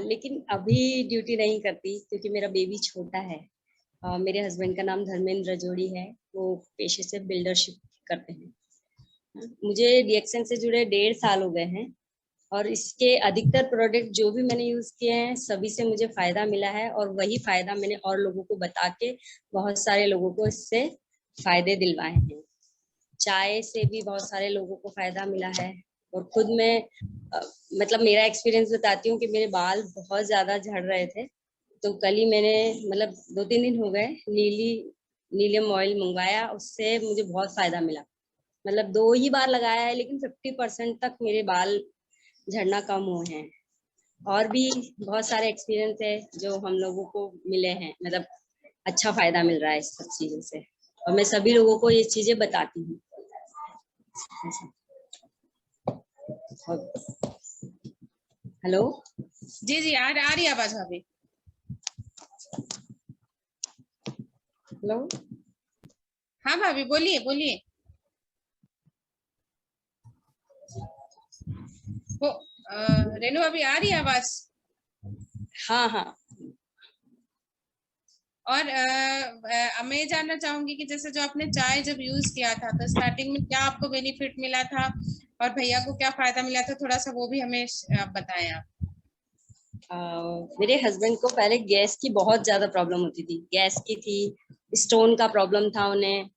लेकिन अभी ड्यूटी नहीं करती क्योंकि मेरा बेबी छोटा है। मेरे हस्बैंड का नाम धर्मेंद्र रजोड़ी है, वो पेशे से बिल्डरशिप करते हैं। मुझे डीएक्सन से जुड़े 1.5 साल हो गए हैं और इसके अधिकतर प्रोडक्ट जो भी मैंने यूज किए हैं सभी से मुझे फायदा मिला है और वही फायदा मैंने और लोगों को बता के बहुत सारे लोगों को इससे फायदे दिलवाए हैं। चाय से भी बहुत सारे लोगों को फायदा मिला है और खुद मैं मतलब मेरा एक्सपीरियंस बताती हूँ कि मेरे बाल बहुत ज्यादा झड़ रहे थे, तो कल ही मैंने मतलब 2-3 दिन हो गए नीलियम ऑयल मंगवाया, उससे मुझे बहुत फायदा मिला। मतलब 2 ही बार लगाया है लेकिन 50% तक मेरे बाल झड़ना कम हुए हैं। और भी बहुत सारे एक्सपीरियंस है जो हम लोगों को मिले हैं, मतलब अच्छा फायदा मिल रहा है इस सब चीजों से और मैं सभी लोगों को ये चीजें बताती हूँ। हेलो जी जी, आ रही है आवाज भाभी। हेलो, हाँ भाभी, बोलिए बोलिए। वो रेनू भाभी, आ रही है आवाज? हाँ हाँ। और मैं जानना चाहूंगी कि जैसे जो आपने चाय जब यूज किया था तो स्टार्टिंग में क्या आपको बेनिफिट मिला था और भैया को क्या फायदा मिला था, थोड़ा सा वो भी हमें आप बताएं आप। मेरे हस्बैंड को पहले गैस की बहुत ज्यादा प्रॉब्लम होती थी, गैस की थी, स्टोन का प्रॉब्लम था उन्हें,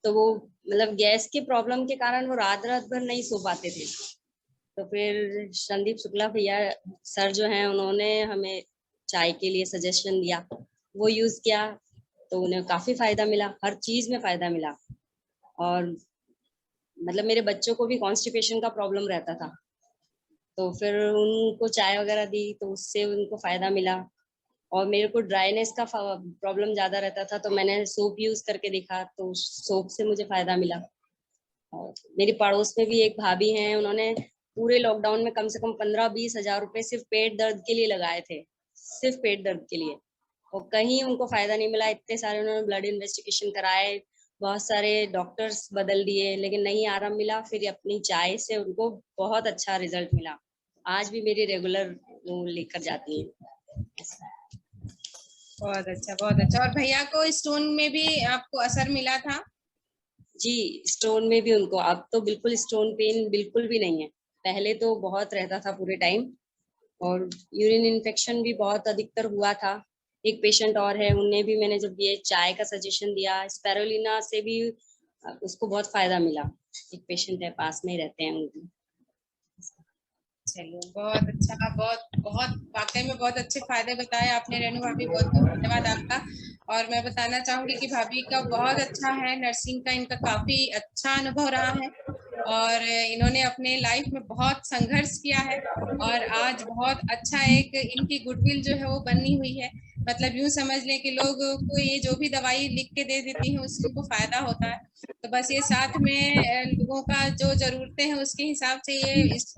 तो वो मतलब गैस के प्रॉब्लम के कारण वो रात रात भर नहीं सो पाते थे। तो फिर संदीप शुक्ला भैया सर जो हैं उन्होंने हमें चाय के लिए सजेशन दिया, वो यूज किया तो उन्हें काफी फायदा मिला, हर चीज में फायदा मिला। और मतलब मेरे बच्चों को भी कॉन्स्टिपेशन का प्रॉब्लम रहता था, तो फिर उनको चाय वगैरह दी तो उससे उनको फायदा मिला। और मेरे को ड्राइनेस का प्रॉब्लम ज्यादा रहता था, तो मैंने सोप यूज करके देखा तो सोप से मुझे फायदा मिला। और मेरी पड़ोस में भी एक भाभी हैं, उन्होंने पूरे लॉकडाउन में कम से कम 15-20 हजार रुपए सिर्फ पेट दर्द के लिए लगाए थे, सिर्फ पेट दर्द के लिए, और कहीं उनको फायदा नहीं मिला। इतने सारे उन्होंने ब्लड इन्वेस्टिगेशन कराए, बहुत सारे डॉक्टर्स बदल दिए लेकिन नहीं आराम मिला। फिर अपनी चाय से उनको बहुत अच्छा रिजल्ट मिला, आज भी मेरी रेगुलर वो लेकर जाती है। बहुत अच्छा, बहुत अच्छा। और भैया को स्टोन में भी आपको असर मिला था? जी, स्टोन में भी उनको अब तो बिल्कुल स्टोन पेन बिल्कुल भी नहीं है, पहले तो बहुत रहता था पूरे टाइम। और यूरिन इन्फेक्शन भी बहुत अधिकतर हुआ था। एक पेशेंट और है, उन्हें भी मैंने जब ये चाय का सजेशन दिया, स्पेरुलिना से भी उसको बहुत फायदा मिला। एक पेशेंट है, पास में ही रहते हैं उनकी। चलिए, बहुत अच्छा, बहुत बहुत वाकई में बहुत अच्छे फायदे बताए आपने रेनू भाभी, बहुत बहुत धन्यवाद आपका। और मैं बताना चाहूंगी कि भाभी का बहुत अच्छा है, नर्सिंग का इनका काफी अच्छा अनुभव रहा है और इन्होंने अपने लाइफ में बहुत संघर्ष किया है और आज बहुत अच्छा एक इनकी गुडविल जो है वो बनी हुई है। मतलब यूं समझ लें कि लोग को ये जो भी दवाई लिख के दे देती हैं उससे उनको फायदा होता है, तो बस ये साथ में लोगों का जो जरूरतें हैं उसके हिसाब से ये इस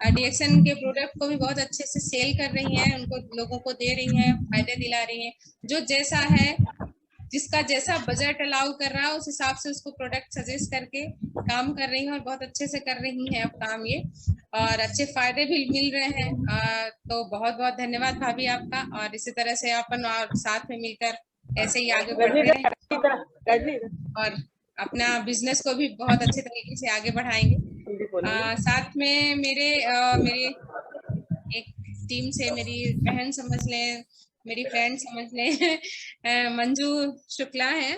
डीएक्सन के प्रोडक्ट को भी बहुत अच्छे से सेल कर रही हैं, उनको लोगों को दे रही हैं, फायदे दिला रही हैं। जो जैसा है, जिसका जैसा बजट अलाउ कर रहा है उस हिसाब से उसको प्रोडक्ट सजेस्ट करके काम कर रही हैं और बहुत अच्छे से कर रही हैं अब काम ये, और अच्छे फायदे भी मिल रहे हैं। तो बहुत बहुत धन्यवाद भाभी आपका, और इसी तरह से अपन और साथ में मिलकर ऐसे ही आगे बढ़ते रहें और अपना बिजनेस को भी बहुत अच्छे तरीके से आगे बढ़ाएंगे। साथ में मेरे एक टीम से मेरी बहन समझ लें, मेरी फ्रेंड समझ लें, मंजू शुक्ला है।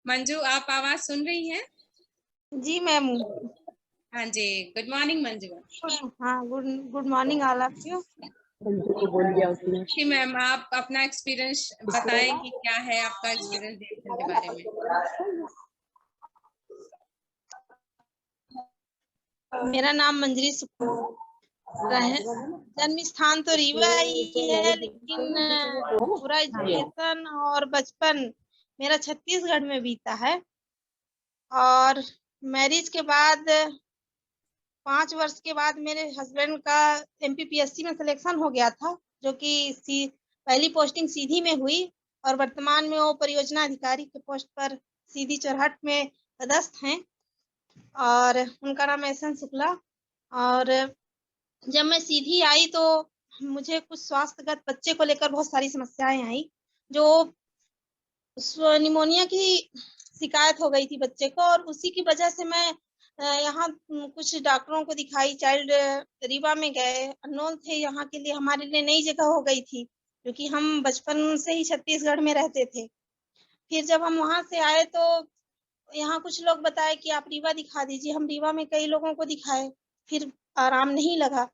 मंजू, आप आवाज सुन रही हैं? जी मैम। हाँ जी, गुड मॉर्निंग मंजू। हाँ, good morning all of you. जी मैम, आप अपना एक्सपीरियंस बताएं कि क्या है आपका एक्सपीरियंस डीएक्सन के बारे में। मेरा नाम मंजरी शुक्ला है। जन्म स्थान तो रीवा ही है, लेकिन पूरा एजुकेशन और बचपन मेरा छत्तीसगढ़ में बीता है। और मैरिज के बाद 5 वर्ष के बाद मेरे हस्बैंड का एमपीपीएससी में सिलेक्शन हो गया था, जो कि पहली पोस्टिंग सीधी में हुई और वर्तमान में वो परियोजना अधिकारी के पोस्ट पर सीधी चौराहट में पदस्थ हैं और उनका नाम एस एन शुक्ला। और जब मैं सीधी आई तो मुझे कुछ स्वास्थ्यगत बच्चे को लेकर बहुत सारी समस्याएं आई, जो निमोनिया की शिकायत हो गई थी बच्चे को, और उसी की वजह से मैं यहाँ कुछ डॉक्टरों को दिखाई। चाइल्ड रीवा में गए, अननोन थे यहाँ के लिए, हमारे लिए नई जगह हो गई थी, क्योंकि हम बचपन से ही छत्तीसगढ़ में रहते थे। फिर जब हम वहां से आए तो यहाँ कुछ लोग बताए कि आप रीवा दिखा दीजिए। हम रीवा में कई लोगों को दिखाए, फिर आराम नहीं लगा।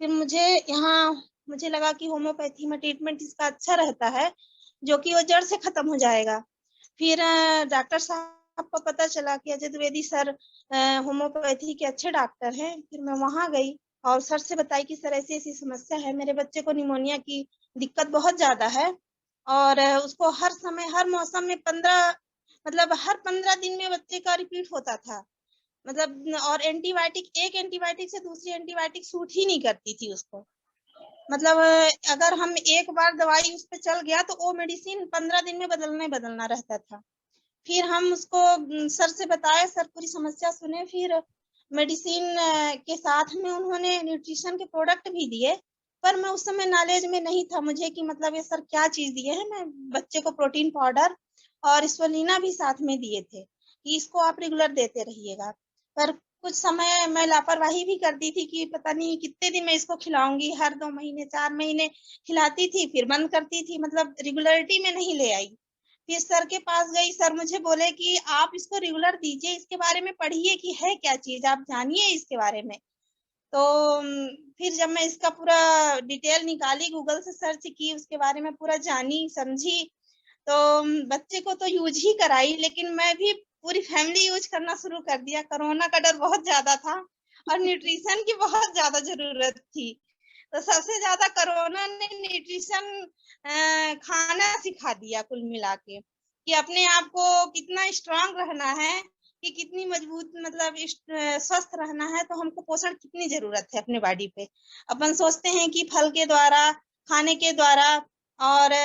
फिर मुझे लगा कि होम्योपैथी में ट्रीटमेंट इसका अच्छा रहता है, जो कि वो जड़ से खत्म हो जाएगा। फिर डॉक्टर साहब को पता चला कि अजय द्विवेदी सर होम्योपैथी के अच्छे डॉक्टर हैं। फिर मैं वहां गई और सर से बताई कि सर ऐसी ऐसी समस्या है, मेरे बच्चे को निमोनिया की दिक्कत बहुत ज्यादा है, और उसको हर समय हर मौसम में हर 15 दिन में बच्चे का रिपीट होता था। मतलब और एक एंटीबायोटिक से दूसरी एंटीबायोटिक सूट ही नहीं करती थी उसको। मतलब अगर हम एक बार दवाई उस पर चल गया तो वो मेडिसिन 15 दिन में बदलना रहता था। फिर हम उसको सर से बताए, सर पूरी समस्या सुने। फिर मेडिसिन के साथ में उन्होंने न्यूट्रिशन के प्रोडक्ट भी दिए, पर मैं उस समय नॉलेज में नहीं था मुझे कि मतलब ये सर क्या चीज दिए हैं। मैं बच्चे को प्रोटीन पाउडर और स्पोलिना भी साथ में दिए थे कि इसको आप रेगुलर देते रहिएगा। पर कुछ समय मैं लापरवाही भी करती थी कि पता नहीं कितने दिन मैं इसको खिलाऊंगी, हर 2 महीने 4 महीने खिलाती थी, फिर बंद करती थी, मतलब रेगुलरिटी में नहीं ले आई। फिर सर के पास गई, सर मुझे बोले कि आप इसको रेगुलर दीजिए, इसके बारे में पढ़िए कि है क्या चीज, आप जानिए इसके बारे में। तो फिर जब मैं इसका पूरा डिटेल निकाली, गूगल से सर्च की, उसके बारे में पूरा जानी समझी, तो बच्चे को तो यूज ही कराई, लेकिन मैं भी पूरी फैमिली यूज करना शुरू कर दिया। कोरोना का डर बहुत ज्यादा था और न्यूट्रिशन की बहुत ज्यादा जरूरत थी। तो सबसे ज्यादा कोरोना ने न्यूट्रिशन खाना सिखा दिया कुल मिला के, कि अपने आप को कितना स्ट्रांग रहना है, कि कितनी मजबूत, मतलब स्वस्थ रहना है, तो हमको पोषण कितनी जरूरत है अपने बॉडी पे। अपन सोचते हैं कि फल के द्वारा, खाने के द्वारा और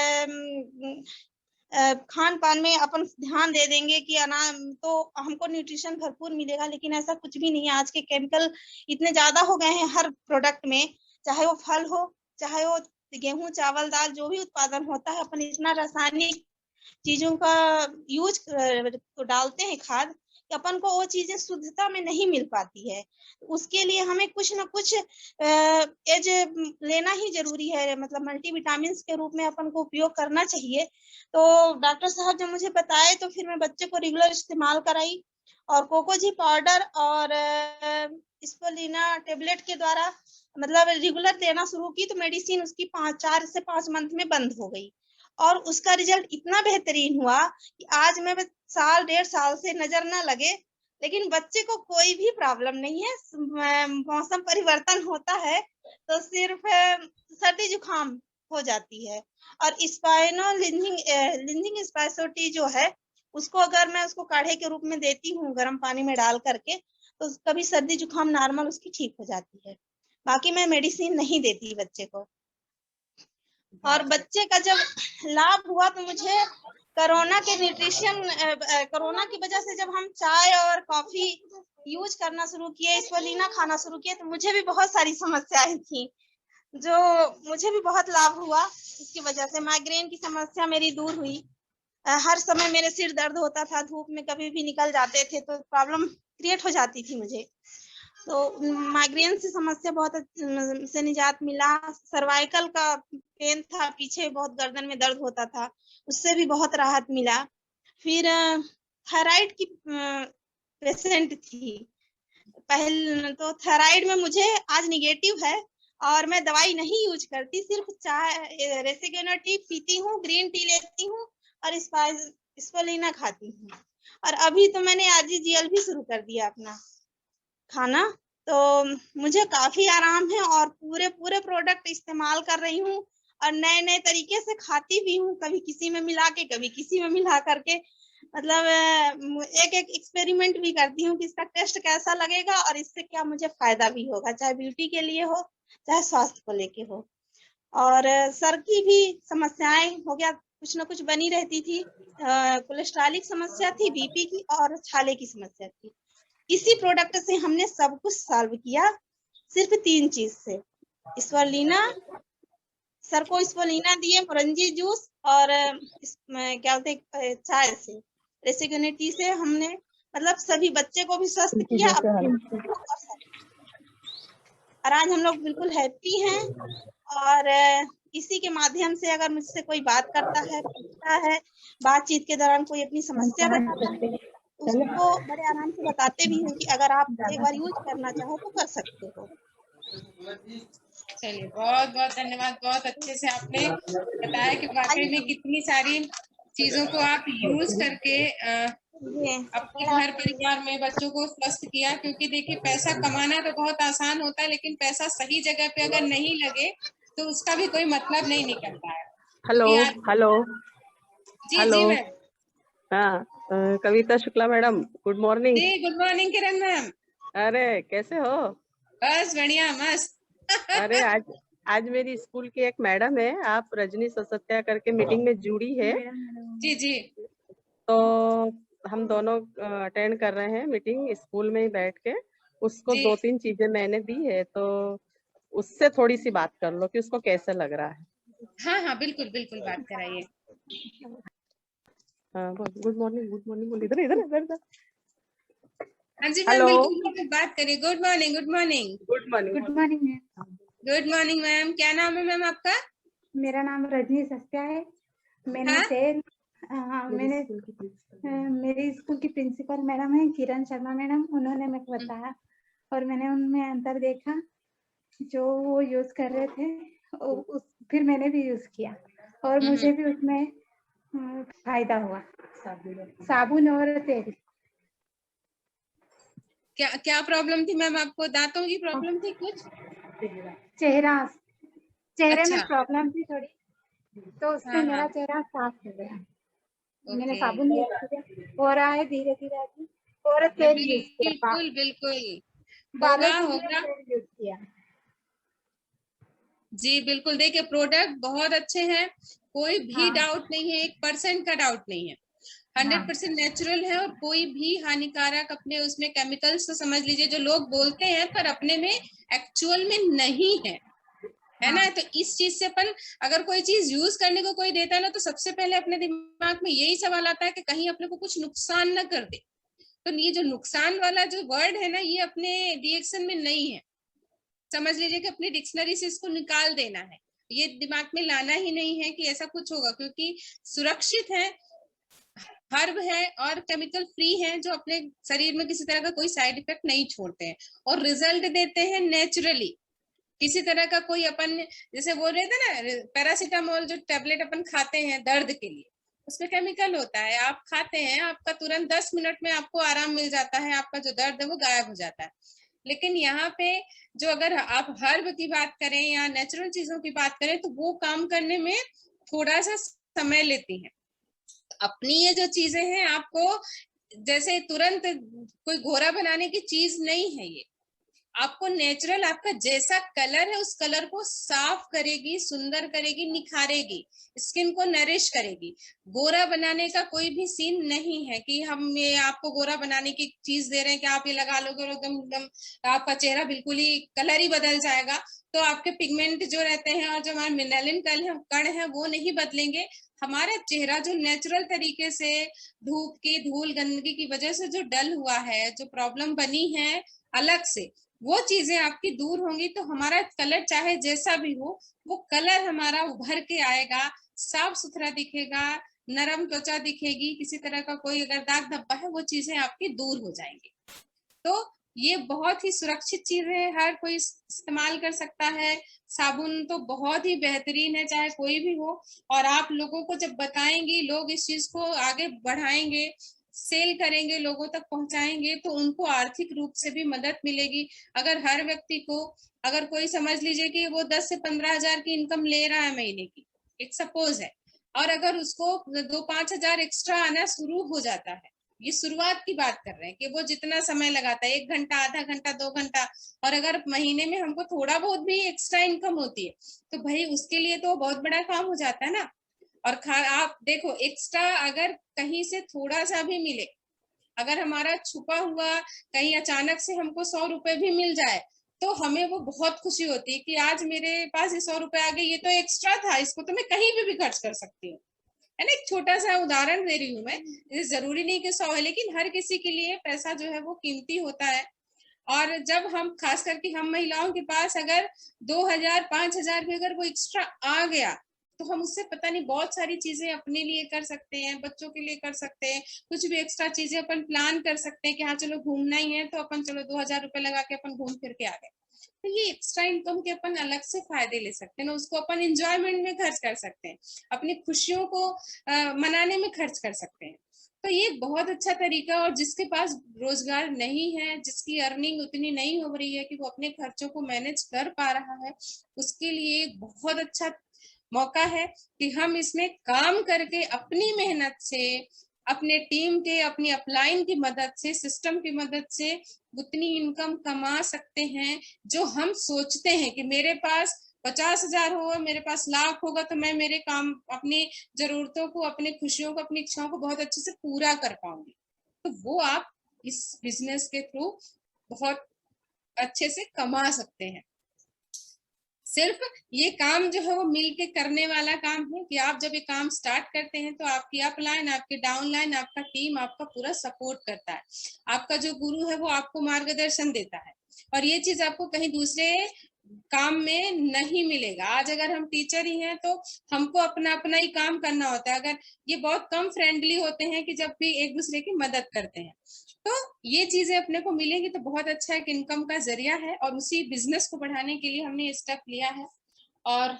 खान पान में अपन ध्यान दे देंगे कि अनाज तो हमको न्यूट्रिशन भरपूर मिलेगा, लेकिन ऐसा कुछ भी नहीं है। आज के केमिकल इतने ज्यादा हो गए हैं हर प्रोडक्ट में, चाहे वो फल हो, चाहे वो गेहूं चावल दाल जो भी उत्पादन होता है, अपन इतना रासायनिक चीजों का यूज तो डालते हैं खाद, कि अपन को वो चीजें शुद्धता में नहीं मिल पाती है। उसके लिए हमें कुछ ना कुछ एज लेना ही जरूरी है, मतलब मल्टीविटामिन के रूप में अपन को उपयोग करना चाहिए। तो डॉक्टर साहब जब मुझे बताए तो फिर मैं बच्चे को रेगुलर इस्तेमाल कराई, और कोकोजी पाउडर और स्पोलिना टेबलेट के द्वारा मतलब रेगुलर देना शुरू की, तो मेडिसिन उसकी 4 से 5 मंथ में बंद हो गई। और उसका रिजल्ट इतना बेहतरीन हुआ कि आज मैं साल 1.5 साल से नजर ना लगे, लेकिन बच्चे को कोई भी प्रॉब्लम नहीं है। मौसम परिवर्तन होता है तो सिर्फ सर्दी जुकाम हो जाती है। और लिंजिंग स्पाइसोटी जो है, उसको अगर मैं उसको काढ़े के रूप में देती हूँ गर्म पानी में डाल करके, तो कभी सर्दी जुकाम नॉर्मल उसकी ठीक हो जाती है। बाकी मैं मेडिसिन नहीं देती बच्चे को। और बच्चे का जब लाभ हुआ तो मुझे कोरोना के कोरोना की वजह से जब हम चाय और कॉफी यूज करना शुरू किए, स्पोलिना खाना शुरू किए, तो मुझे भी बहुत सारी समस्याएं थी, जो मुझे भी बहुत लाभ हुआ। इसकी वजह से माइग्रेन की समस्या मेरी दूर हुई। हर समय मेरे सिर दर्द होता था, धूप में कभी भी निकल जाते थे तो प्रॉब्लम क्रिएट हो जाती थी मुझे। तो माइग्रेन से समस्या बहुत से निजात मिला। सर्वाइकल का पेन था, पीछे बहुत गर्दन में दर्द होता था, उससे भी बहुत राहत मिला। फिर थायराइड की पेशेंट थी पहले, तो थायराइड में मुझे आज निगेटिव है और मैं दवाई नहीं यूज करती, सिर्फ चाय रेसिगेनर टी पीती हूँ, ग्रीन टी लेती हूँ और स्पोलिना खाती हूँ। और अभी तो मैंने आजीजीएल भी शुरू कर दिया अपना खाना, तो मुझे काफी आराम है और पूरे प्रोडक्ट इस्तेमाल कर रही हूँ और नए नए तरीके से खाती भी हूँ, कभी किसी में मिला के, कभी किसी में मिला करके। मतलब एक एक्सपेरिमेंट भी करती हूँ कि इसका टेस्ट कैसा लगेगा और इससे क्या मुझे फायदा भी होगा, चाहे ब्यूटी के लिए हो, चाहे स्वास्थ्य को लेके हो। और सर की भी समस्याएं हो गया, कुछ ना कुछ बनी रहती थी। कोलेस्ट्रॉलिक समस्या थी, बीपी की और छाले की समस्या थी। इसी प्रोडक्ट से हमने सब कुछ सॉल्व किया, सिर्फ 3 चीज से। स्परुलिना, सर को स्परुलिना दिए, मोरंजी जूस और क्या बोलते हैं, चाय से, रेसिग्यूनिटी से हमने मतलब सभी बच्चे को भी स्वस्थ किया और आज हम लोग बिल्कुल हैप्पी हैं। और इसी के माध्यम से अगर मुझसे कोई बात करता है, पूछता है, बातचीत के दौरान कोई अपनी समस्या बताता है, उसको बड़े आराम से बताते भी हैं कि अगर आप एक बार यूज करना चाहो तो कर सकते हो। चलिए, बहुत बहुत धन्यवाद। बहुत अच्छे से आपने बताया कि वाकई में कितनी सारी चीजों को आप यूज करके अपने घर परिवार में बच्चों को स्वस्थ किया। क्योंकि देखिए, पैसा कमाना तो बहुत आसान होता है, लेकिन पैसा सही जगह पे अगर नहीं लगे तो उसका भी कोई मतलब नहीं निकलता है। हेलो हेलो जी हेलो जी मैम। हाँ कविता शुक्ला मैडम, गुड मॉर्निंग। जी गुड मॉर्निंग किरण मैम। अरे कैसे हो? बस बढ़िया, मस्त। अरे आज मेरी स्कूल की एक मैडम है, आप रजनी ससत्या करके, मीटिंग में जुड़ी है। जी जी। तो हम दोनों अटेंड कर रहे हैं मीटिंग स्कूल में ही बैठ के। उसको जी। 2-3 चीजें मैंने दी है, तो उससे थोड़ी सी बात कर लो कि उसको कैसे लग रहा है। हाँ हाँ, बिल्कुल बिल्कुल, बात कराइए। हाँ, गुड मॉर्निंग बोल, इधर इधर इधर। हाँ जी मैम, हेलो, बिल्कुल बिल्कुल, बात करिए। Good morning, good morning. Good morning. Good morning ma'am. Good morning ma'am. क्या नाम है मैम आपका? मेरा नाम रजनी सस्त्या है। मैंने हाँ? मेरी स्कूल की प्रिंसिपल मैडम है किरण शर्मा मैडम, उन्होंने मेरे को बताया और मैंने उनमें अंतर देखा जो वो यूज कर रहे थे। फिर मैंने भी यूज किया और मुझे भी उसमें फायदा हुआ। साबुन और तेल। क्या क्या प्रॉब्लम थी मैम आपको? दांतों की प्रॉब्लम थी कुछ? चेहरे में अच्छा। प्रॉब्लम थी थोड़ी, तो उससे हाँ मेरा हाँ, चेहरा साफ हो गया। मैंने ओके। साबुन यूज किया, हो रहा है धीरे धीरे अभी। और तेल यूज किया, बिल्कुल बिल्कुल, बालों होगा के लिए होगा। तेल यूज किया। जी बिल्कुल, देखिए प्रोडक्ट बहुत अच्छे हैं, कोई भी हाँ। डाउट नहीं है, 1% का डाउट नहीं है। 100% नेचुरल है और कोई भी हानिकारक अपने उसमें केमिकल्स तो समझ लीजिए जो लोग बोलते हैं पर अपने में एक्चुअल में नहीं है ना। तो इस चीज से अपन अगर कोई चीज यूज करने को कोई देता है ना, तो सबसे पहले अपने दिमाग में यही सवाल आता है कि कहीं अपने को कुछ नुकसान न कर दे। तो ये जो नुकसान वाला जो वर्ड है ना, ये अपने रिएक्शन में नहीं है। समझ लीजिए कि अपनी डिक्शनरी से इसको निकाल देना है, ये दिमाग में लाना ही नहीं है कि ऐसा कुछ होगा। क्योंकि सुरक्षित है, हर्ब है और केमिकल फ्री है, जो अपने शरीर में किसी तरह का कोई साइड इफेक्ट नहीं छोड़ते हैं और रिजल्ट देते हैं नेचुरली। किसी तरह का कोई अपन जैसे बोल रहे थे ना, पैरासीटामोल जो टेबलेट अपन खाते हैं दर्द के लिए, उसमें केमिकल होता है। आप खाते हैं, आपका तुरंत 10 मिनट में आपको आराम मिल जाता है, आपका जो दर्द है वो गायब हो जाता है। लेकिन यहाँ पे जो अगर आप हर्ब की बात करें या नेचुरल चीजों की बात करें, तो वो काम करने में थोड़ा सा समय लेती हैं। अपनी ये जो चीजें हैं, आपको जैसे तुरंत कोई घोरा बनाने की चीज नहीं है ये। आपको नेचुरल, आपका जैसा कलर है उस कलर को साफ करेगी, सुंदर करेगी, निखारेगी, स्किन को नरिश करेगी। गोरा बनाने का कोई भी सीन नहीं है कि हम ये आपको गोरा बनाने की चीज दे रहे हैं कि आप ये लगा लोगे और एकदम आपका चेहरा बिल्कुल ही कलर ही बदल जाएगा। तो आपके पिगमेंट जो रहते हैं और जो हमारे मिनरलिन कण है वो नहीं बदलेंगे। हमारा चेहरा जो नेचुरल तरीके से धूप की धूल गंदगी की वजह से जो डल हुआ है, जो प्रॉब्लम बनी है अलग से, वो चीजें आपकी दूर होंगी। तो हमारा कलर चाहे जैसा भी हो, वो कलर हमारा उभर के आएगा, साफ सुथरा दिखेगा, नरम त्वचा दिखेगी, किसी तरह का कोई अगर दाग धब्बा है वो चीजें आपकी दूर हो जाएंगी। तो ये बहुत ही सुरक्षित चीज है, हर कोई इस्तेमाल कर सकता है। साबुन तो बहुत ही बेहतरीन है, चाहे कोई भी हो। और आप लोगों को जब बताएंगे, लोग इस चीज को आगे बढ़ाएंगे, सेल करेंगे, लोगों तक पहुंचाएंगे, तो उनको आर्थिक रूप से भी मदद मिलेगी। अगर हर व्यक्ति को, अगर कोई समझ लीजिए कि वो 10 से 15 हजार की इनकम ले रहा है महीने की, एक सपोज है, और अगर उसको 2-5 हजार एक्स्ट्रा आना शुरू हो जाता है, ये शुरुआत की बात कर रहे हैं कि वो जितना समय लगाता है, 1 घंटा, आधा घंटा, 2 घंटा, और अगर महीने में हमको थोड़ा बहुत भी एक्स्ट्रा इनकम होती है, तो भाई उसके लिए तो बहुत बड़ा काम हो जाता है ना। और आप देखो, एक्स्ट्रा अगर कहीं से थोड़ा सा भी मिले, अगर हमारा छुपा हुआ कहीं अचानक से हमको 100 रुपए भी मिल जाए, तो हमें वो बहुत खुशी होती है कि आज मेरे पास ये 100 रुपए आ गए, ये तो एक्स्ट्रा था, इसको तो मैं कहीं भी खर्च कर सकती हूँ, है ना। एक छोटा सा उदाहरण दे रही हूँ मैं, जरूरी नहीं कि 100 है, लेकिन हर किसी के लिए पैसा जो है वो कीमती होता है। और जब हम खास करके हम महिलाओं के पास अगर 2000 5000 भी अगर वो एक्स्ट्रा आ गया, तो हम उससे पता नहीं बहुत सारी चीजें अपने लिए कर सकते हैं, बच्चों के लिए कर सकते हैं, कुछ भी एक्स्ट्रा चीजें अपन प्लान कर सकते हैं कि हाँ चलो घूमना ही है, तो अपन चलो 2000 रुपए लगा के अपन घूम फिर के आ गए। तो ये एक्स्ट्रा इनकम के अपन अलग से फायदे ले सकते हैं ना, उसको अपन एंजॉयमेंट में खर्च कर सकते हैं, अपनी खुशियों को मनाने में खर्च कर सकते हैं। तो ये बहुत अच्छा तरीका, और जिसके पास रोजगार नहीं है, जिसकी अर्निंग उतनी नहीं हो रही है कि वो अपने खर्चों को मैनेज कर पा रहा है, उसके लिए एक बहुत अच्छा मौका है कि हम इसमें काम करके अपनी मेहनत से, अपने टीम के, अपनी अपलाइन की मदद से, सिस्टम की मदद से उतनी इनकम कमा सकते हैं जो हम सोचते हैं कि मेरे पास 50,000 होगा, मेरे पास लाख होगा, तो मैं मेरे काम, अपनी जरूरतों को, अपनी खुशियों को, अपनी इच्छाओं को बहुत अच्छे से पूरा कर पाऊंगी। तो वो आप इस बिजनेस के थ्रू बहुत अच्छे से कमा सकते हैं। सिर्फ ये काम जो है वो मिल के करने वाला काम है कि आप जब ये काम स्टार्ट करते हैं तो आपकी अपलाइन, आपकी डाउनलाइन, आपका टीम आपका पूरा सपोर्ट करता है। आपका जो गुरु है वो आपको मार्गदर्शन देता है, और ये चीज आपको कहीं दूसरे काम में नहीं मिलेगा। आज अगर हम टीचर ही हैं तो हमको अपना अपना ही काम करना होता है। अगर ये बहुत कम फ्रेंडली होते हैं कि जब भी एक दूसरे की मदद करते हैं, तो ये चीजें अपने को मिलेंगी तो बहुत अच्छा एक इनकम का जरिया है। और उसी बिजनेस को बढ़ाने के लिए हमने स्टेप लिया है, और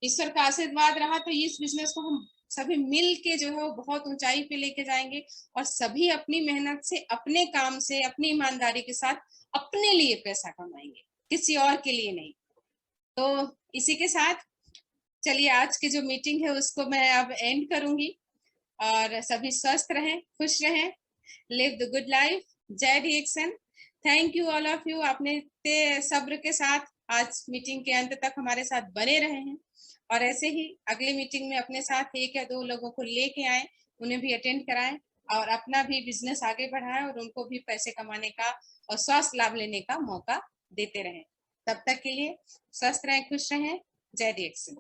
ईश्वर का आशीर्वाद रहा तो इस बिजनेस को हम सभी मिल के जो है वो बहुत ऊंचाई पे लेके जाएंगे, और सभी अपनी मेहनत से, अपने काम से, अपनी ईमानदारी के साथ अपने लिए पैसा कमाएंगे, किसी और के लिए नहीं। तो इसी के साथ चलिए आज की जो मीटिंग है उसको मैं अब एंड करूंगी, और सभी स्वस्थ रहें, खुश रहें, लिव द गुड लाइफ। जय reaction. Thank you all of you, आपने इतने सब्र के साथ आज मीटिंग के अंत तक हमारे साथ बने रहे हैं, और ऐसे ही अगली मीटिंग में अपने साथ 1 या 2 लोगों को लेके आए, उन्हें भी अटेंड कराएं, और अपना भी बिजनेस आगे बढ़ाएं, और उनको भी पैसे कमाने का और स्वास्थ्य लाभ लेने का मौका देते रहें। तब तक के लिए स्वस्थ रहें, खुश रहें। जय रिएक्शन।